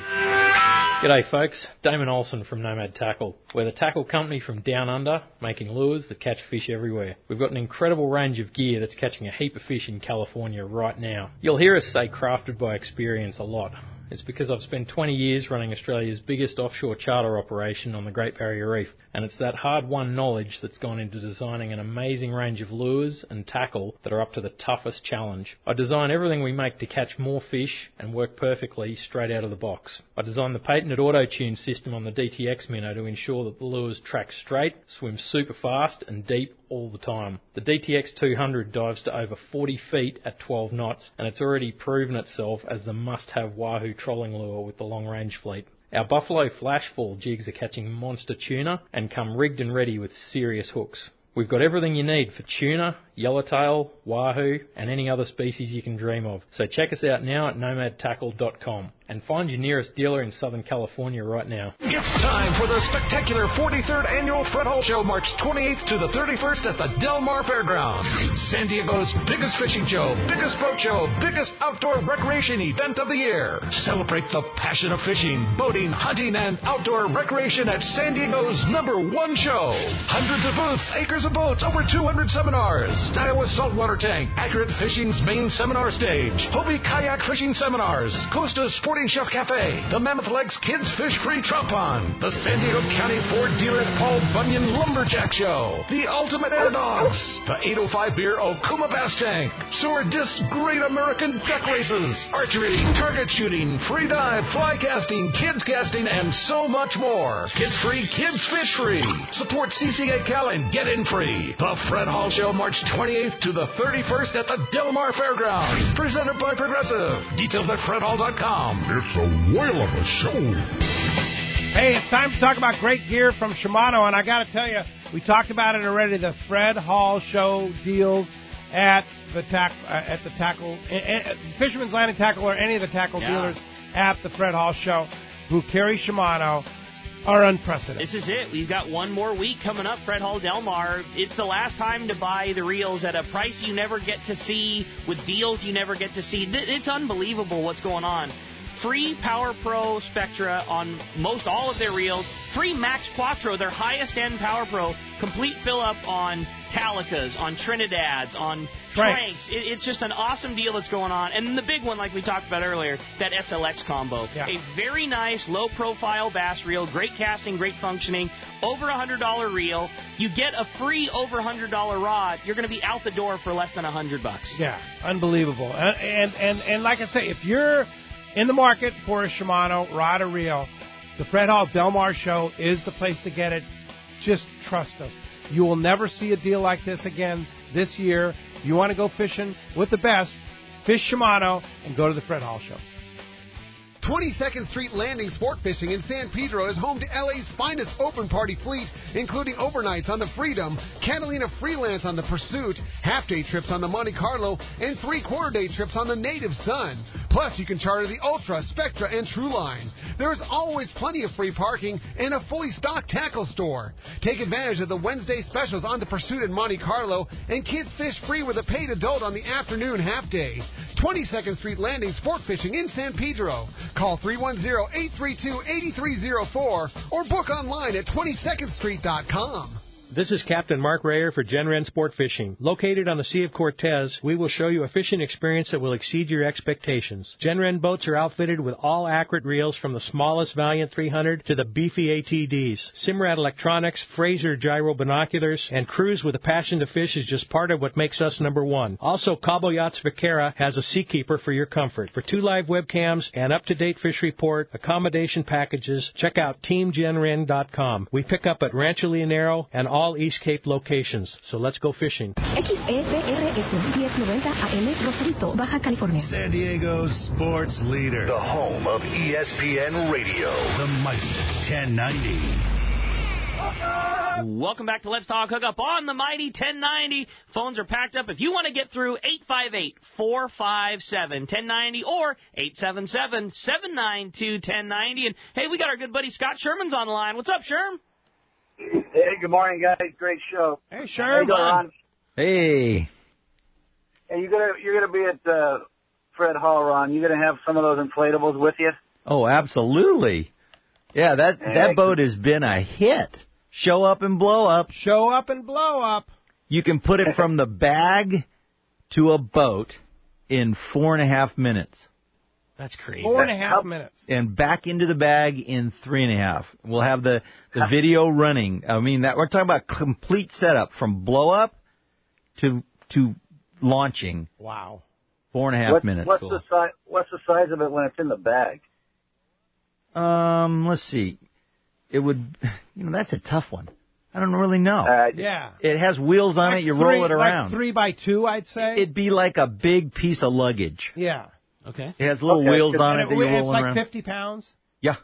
G'day, folks. Damon Olson from Nomad Tackle. We're the tackle company from down under, making lures that catch fish everywhere. We've got an incredible range of gear that's catching a heap of fish in California right now. You'll hear us say crafted by experience a lot. It's because I've spent 20 years running Australia's biggest offshore charter operation on the Great Barrier Reef, and it's that hard-won knowledge that's gone into designing an amazing range of lures and tackle that are up to the toughest challenge. I design everything we make to catch more fish and work perfectly straight out of the box. I designed the patented auto-tune system on the DTX Minnow to ensure that the lures track straight, swim super fast and deep all the time. The DTX 200 dives to over 40 feet at 12 knots, and it's already proven itself as the must-have wahoo trolling lure with the long-range fleet. Our Buffalo Flashfall jigs are catching monster tuna and come rigged and ready with serious hooks. We've got everything you need for tuna, yellowtail, wahoo, and any other species you can dream of. So check us out now at nomadtackle.com and find your nearest dealer in Southern California right now. It's time for the spectacular 43rd Annual Fred Hall Show, March 28th to the 31st at the Del Mar Fairgrounds. San Diego's biggest fishing show, biggest boat show, biggest outdoor recreation event of the year. Celebrate the passion of fishing, boating, hunting, and outdoor recreation at San Diego's #1 show. Hundreds of booths, acres of boats, over 200 seminars. Iowa Saltwater Tank, Accurate Fishing's main seminar stage, Hobie Kayak Fishing Seminars, Costa Sporting Chef Cafe, the Mammoth Lakes Kids Fish Free Trout Pond, the San Diego County Ford Dealer Paul Bunyan Lumberjack Show, the Ultimate Air Dogs, the 805 Beer Okuma Bass Tank, Sword Disc Great American Duck Races, archery, target shooting, free dive, fly casting, kids casting, and so much more. Kids Free, Kids Fish Free. Support CCA Cal and get in free. The Fred Hall Show, March 28th to the 31st at the Del Mar Fairgrounds. Presented by Progressive. Details at fredhall.com. It's a whale of a show. Hey, it's time to talk about great gear from Shimano, and I got to tell you, we talked about it already. The Fred Hall Show deals at the tackle, Fisherman's Landing Tackle, or any of the tackle dealers at the Fred Hall Show who carry Shimano are unprecedented. This is it. We've got one more week coming up, Fred Hall Del Mar. It's the last time to buy the reels at a price you never get to see, with deals you never get to see. It's unbelievable what's going on. Free Power Pro Spectra on most all of their reels. Free Max Quattro, their highest-end Power Pro. Complete fill-up on Talicas, on Trinidads, on Tranks. It's just an awesome deal that's going on. And the big one, like we talked about earlier, that SLX combo. Yeah. A very nice, low-profile bass reel, great casting, great functioning, over $100 reel. You get a free over $100 rod, you're going to be out the door for less than $100. Yeah, unbelievable. And like I say, if you're in the market for a Shimano rod or reel, the Fred Hall Del Mar Show is the place to get it. Just trust us. You will never see a deal like this again this year. You want to go fishing with the best, fish Shimano and go to the Fred Hall Show. 22nd Street Landing Sport Fishing in San Pedro is home to LA's finest open party fleet, including overnights on the Freedom, Catalina Freelance on the Pursuit, half-day trips on the Monte Carlo, and three-quarter-day trips on the Native Sun. Plus, you can charter the Ultra, Spectra, and Trueline. There is always plenty of free parking and a fully stocked tackle store. Take advantage of the Wednesday specials on the Pursuit and Monte Carlo, and kids fish free with a paid adult on the afternoon half-day. 22nd Street Landing Sport Fishing in San Pedro. Call 310-832-8304 or book online at 22ndstreet.com. This is Captain Mark Rayer for Genren Sport Fishing. Located on the Sea of Cortez, we will show you a fishing experience that will exceed your expectations. Genren boats are outfitted with all accurate reels from the smallest Valiant 300 to the beefy ATDs. Simrad electronics, Fraser gyro binoculars, and crews with a passion to fish is just part of what makes us #1. Also, Cabo Yachts Vaquera has a Seakeeper for your comfort. For 2 live webcams, an up-to-date fish report, accommodation packages, check out TeamGenren.com. We pick up at Rancho Leonero and all East Cape locations. So let's go fishing. XEPRS 1090 AM, Rosarito, Baja California. San Diego's sports leader. The home of ESPN Radio. The mighty 1090. Welcome back to Let's Talk Hookup on the mighty 1090. Phones are packed up. If you want to get through, 858-457-1090 or 877-792-1090. And, hey, we got our good buddy Scott Sherman's on the line. What's up, Sherm? Hey, good morning, guys. Great show. Hey, Sherm. Hey. Hey, you're gonna be at Fred Hall, Ron. You gonna have some of those inflatables with you? Oh, absolutely. Yeah, that boat has been a hit. Show up and blow up. Show up and blow up. You can put it from the bag to a boat in 4.5 minutes. That's crazy. 4.5 minutes. And back into the bag in 3.5. We'll have the video running. I mean, that we're talking about complete setup from blow up to launching. Wow. 4.5 minutes. What's the size of it when it's in the bag? Let's see. It would, that's a tough one. I don't really know. Yeah. It has wheels on it. You roll it around. Like 3x2, I'd say. It'd be like a big piece of luggage. Yeah. Okay. It has little wheels on it that you roll around. It's like 50 pounds? Yeah.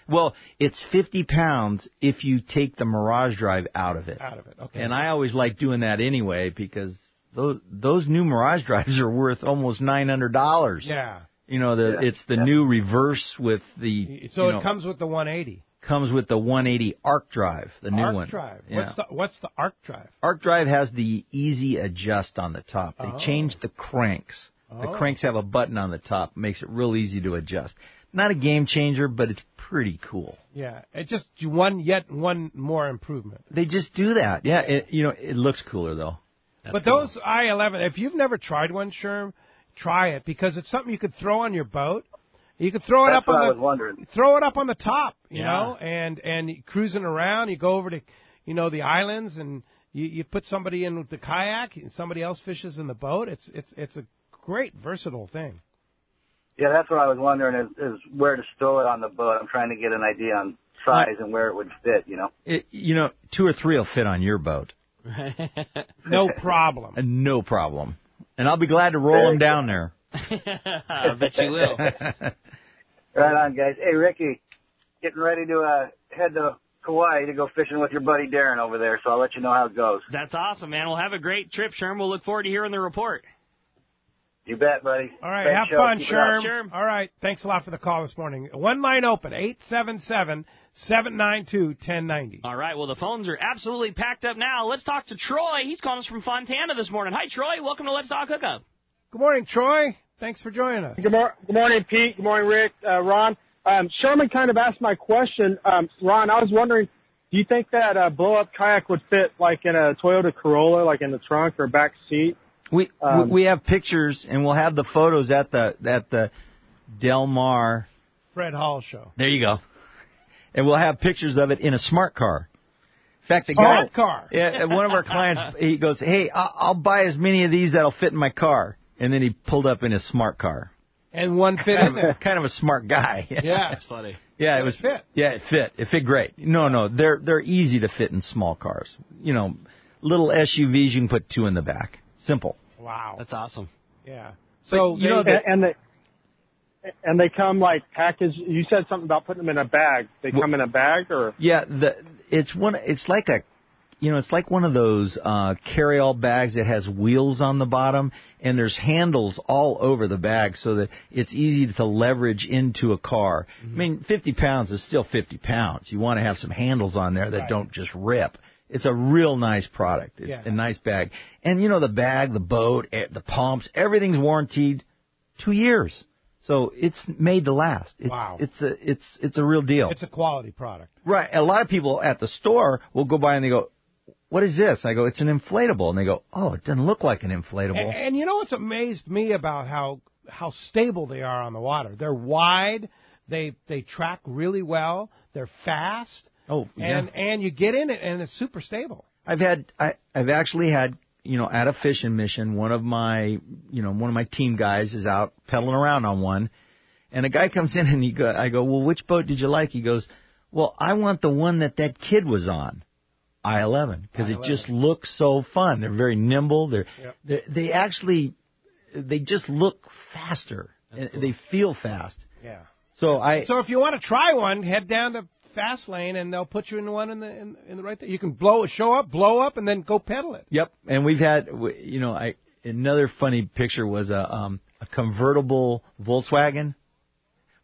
Well, it's 50 pounds if you take the Mirage Drive out of it. Okay. And I always like doing that anyway because those new Mirage Drives are worth almost $900. Yeah. It's the new reverse with the... So it comes with the 180. Comes with the 180 Arc Drive, the new one. Arc Drive. Yeah. What's the Arc Drive? Arc Drive has the easy adjust on the top. They changed the cranks. The cranks have a button on the top. Makes it real easy to adjust. Not a game changer, but it's pretty cool. Yeah. It just one more improvement. They just do that. Yeah. It looks cooler though. But those I-11, if you've never tried one, Sherm, try it because it's something you could throw on your boat. You could throw it up on the top, you know, and cruising around. You go over to, the islands, and you put somebody in with the kayak, and somebody else fishes in the boat. It's a great versatile thing. Yeah, that's what I was wondering is where to stow it on the boat. I'm trying to get an idea on size and where it would fit. 2 or 3 will fit on your boat. No problem. No problem. And I'll be glad to roll them down there. I bet you will. Right on, guys. Hey, Ricky, getting ready to head to Kauai to go fishing with your buddy Darren over there, so I'll let you know how it goes. That's awesome, man. We'll have a great trip, Sherm. We'll look forward to hearing the report. You bet, buddy. All right, have fun, Sherm. All right, thanks a lot for the call this morning. One line open, 877-792-1090. All right, well, the phones are absolutely packed up now. Let's talk to Troy. He's calling us from Fontana this morning. Hi, Troy. Welcome to Let's Talk Hookup. Good morning, Troy. Thanks for joining us. Good morning, Pete. Good morning, Rick, Ron. Sherman kind of asked my question. Ron, I was wondering, do you think that blow-up kayak would fit like in a Toyota Corolla, like in the trunk or back seat? We have pictures, and we'll have the photos at the Del Mar Fred Hall show. There you go. And we'll have pictures of it in a smart car. In fact, one of our clients, he goes, "Hey, I'll buy as many of these that'll fit in my car." And then he pulled up in his smart car. And one fit in there. Kind of a smart guy. Yeah, that's funny. Yeah, it was fit. Yeah, it fit. It fit great. No, they're easy to fit in small cars. Little SUVs, you can put 2 in the back. Simple. Wow, that's awesome. Yeah. So and they come like packaged. You said something about putting them in a bag. They come in a bag, or it's like one of those carry-all bags that has wheels on the bottom, and there's handles all over the bag so that it's easy to leverage into a car. Mm-hmm. I mean, 50 pounds is still 50 pounds. You want to have some handles on there that don't just rip. It's a real nice product. It's a nice bag. And, the bag, the boat, the pumps, everything's warranted 2 years. So it's made to last. Wow. It's a real deal. It's a quality product. Right. A lot of people at the store will go by and they go, "What is this?" I go, "It's an inflatable." And they go, "Oh, it doesn't look like an inflatable." And you know what's amazed me about how stable they are on the water? They're wide. They track really well. They're fast. Oh, yeah. And you get in it, and it's super stable. I've actually had, at a fishing mission, one of my team guys is out pedaling around on one, and a guy comes in and I go, "Well, which boat did you like?" He goes, "Well, I want the one that kid was on, I-11, because it just looks so fun. They're very nimble. They just look faster. Cool. They feel fast." Yeah. So if you want to try one, head down to Fast Lane, and they'll put you in one in the right there. You can blow up, and then go pedal it. Yep. And we've had, another funny picture was a convertible Volkswagen.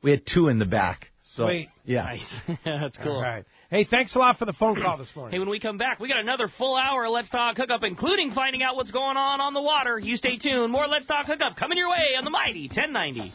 We had 2 in the back. So, sweet. Yeah. Nice. That's cool. All right. Hey, thanks a lot for the phone call this morning. Hey, when we come back, we got another full hour of Let's Talk Hookup, including finding out what's going on the water. You stay tuned. More Let's Talk Hookup coming your way on the mighty 1090.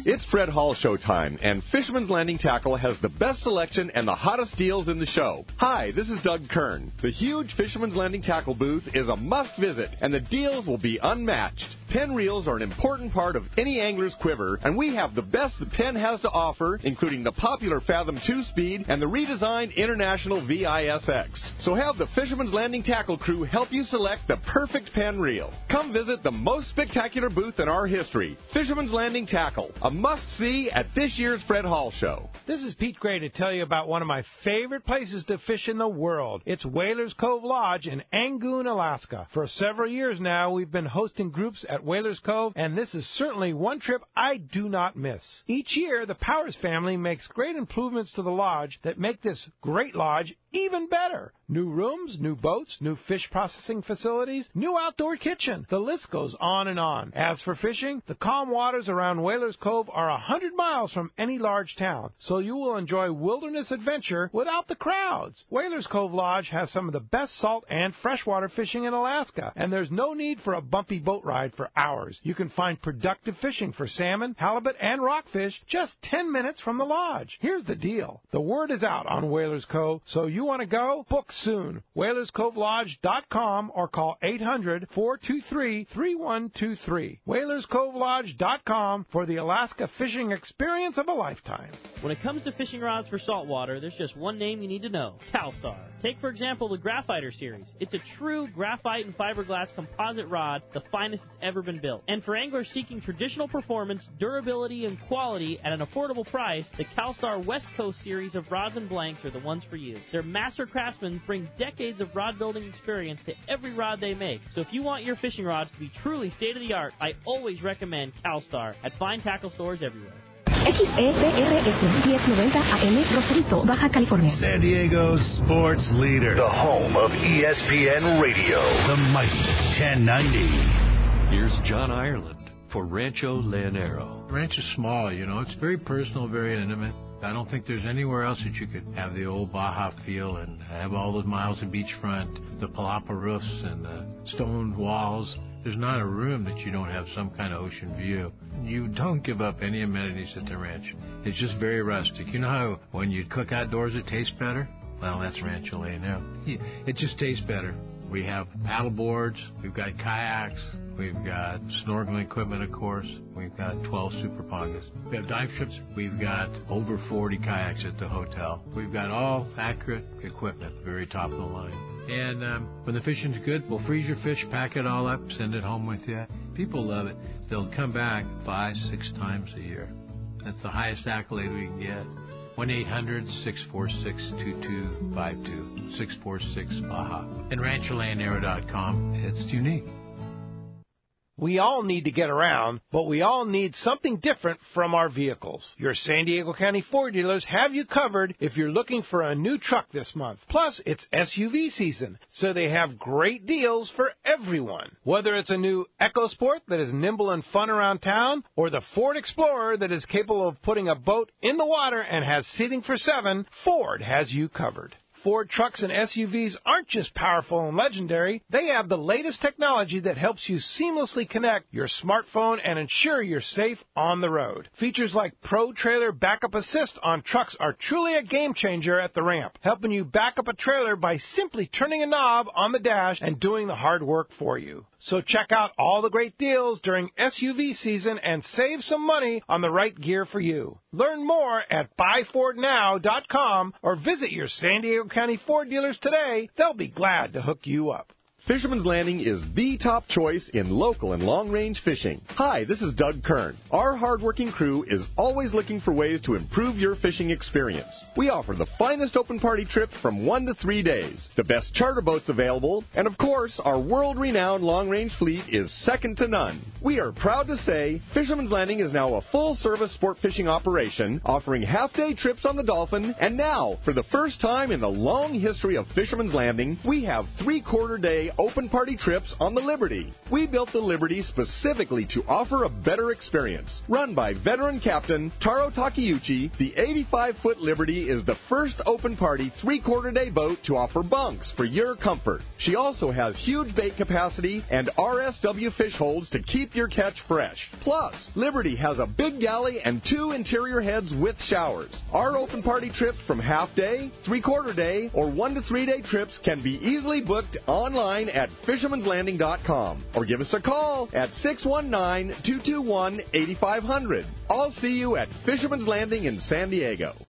It's Fred Hall show time, and Fisherman's Landing Tackle has the best selection and the hottest deals in the show. Hi, this is Doug Kern. The huge Fisherman's Landing Tackle booth is a must-visit, and the deals will be unmatched. Pen reels are an important part of any angler's quiver, and we have the best the Pen has to offer, including the popular Fathom 2-Speed and the redesigned International VISX. So have the Fisherman's Landing Tackle crew help you select the perfect pen reel. Come visit the most spectacular booth in our history, Fisherman's Landing Tackle, a must-see at this year's Fred Hall show. This is Pete Gray to tell you about one of my favorite places to fish in the world. It's Whalers Cove Lodge in Angoon, Alaska. For several years now, we've been hosting groups at Whalers Cove, and this is certainly one trip I do not miss. Each year, the Powers family makes great improvements to the lodge that make this great lodge even better. New rooms, new boats, new fish processing facilities, new outdoor kitchen. The list goes on and on. As for fishing, the calm waters around Whalers Cove are 100 miles from any large town, so you will enjoy wilderness adventure without the crowds. Whalers Cove Lodge has some of the best salt and freshwater fishing in Alaska, and there's no need for a bumpy boat ride for hours. You can find productive fishing for salmon, halibut, and rockfish just 10 minutes from the lodge. Here's the deal. The word is out on Whalers Cove, so you want to go? Book soon. WhalersCoveLodge.com or call 800-423-3123. WhalersCoveLodge.com for the Alaska fishing experience of a lifetime. When it comes to fishing rods for saltwater, there's just one name you need to know, CalStar. Take, for example, the Graphiter series. It's a true graphite and fiberglass composite rod, the finest it's ever been built. And for anglers seeking traditional performance, durability, and quality at an affordable price, the CalStar West Coast series of rods and blanks are the ones for you. Their master craftsmen bring decades of rod building experience to every rod they make. So if you want your fishing rods to be truly state-of-the-art, I always recommend CalStar at fine tackle stores everywhere. XEPRS 1090 AM, Rosarito, Baja California. San Diego's sports leader. The home of ESPN Radio. The mighty 1090. Here's John Ireland for Rancho Leonero. Ranch is small, you know. It's very personal, very intimate. I don't think there's anywhere else that you could have the old Baja feel and have all those miles of beachfront, the palapa roofs and the stone walls. There's not a room that you don't have some kind of ocean view. You don't give up any amenities at the ranch. It's just very rustic. You know how when you cook outdoors it tastes better? Well, that's Rancho Leonero. It just tastes better. We have paddle boards, we've got kayaks, we've got snorkeling equipment, of course. We've got 12 super pongas. We have dive trips. We've got over 40 kayaks at the hotel. We've got all accurate equipment, very top of the line. And when the fishing's good, we'll freeze your fish, pack it all up, send it home with you. People love it. They'll come back 5-6 times a year. That's the highest accolade we can get. 1-800-646-2252, 646-BAJA. And RanchoLeonero.com. It's unique. We all need to get around, but we all need something different from our vehicles. Your San Diego County Ford dealers have you covered if you're looking for a new truck this month. Plus, it's SUV season, so they have great deals for everyone. Whether it's a new EcoSport that is nimble and fun around town, or the Ford Explorer that is capable of putting a boat in the water and has seating for 7, Ford has you covered. Ford trucks and SUVs aren't just powerful and legendary. They have the latest technology that helps you seamlessly connect your smartphone and ensure you're safe on the road. Features like Pro Trailer Backup Assist on trucks are truly a game changer at the ramp, helping you back up a trailer by simply turning a knob on the dash and doing the hard work for you. So check out all the great deals during SUV season and save some money on the right gear for you. Learn more at buyfordnow.com or visit your San Diego County Ford dealers today. They'll be glad to hook you up. Fisherman's Landing is the top choice in local and long-range fishing. Hi, this is Doug Kern. Our hardworking crew is always looking for ways to improve your fishing experience. We offer the finest open party trips from 1 to 3 days, the best charter boats available, and of course, our world-renowned long-range fleet is second to none. We are proud to say Fisherman's Landing is now a full-service sport fishing operation, offering half-day trips on the Dolphin, and now, for the first time in the long history of Fisherman's Landing, we have 3-quarter-day open party trips on the Liberty. We built the Liberty specifically to offer a better experience. Run by veteran captain Taro Takeuchi, the 85-foot Liberty is the first open party 3/4-day boat to offer bunks for your comfort. She also has huge bait capacity and RSW fish holds to keep your catch fresh. Plus, Liberty has a big galley and 2 interior heads with showers. Our open party trips from half-day, 3/4-day, or 1 to 3-day trips can be easily booked online at fishermanslanding.com or give us a call at 619-221-8500. I'll see you at Fisherman's Landing in San Diego.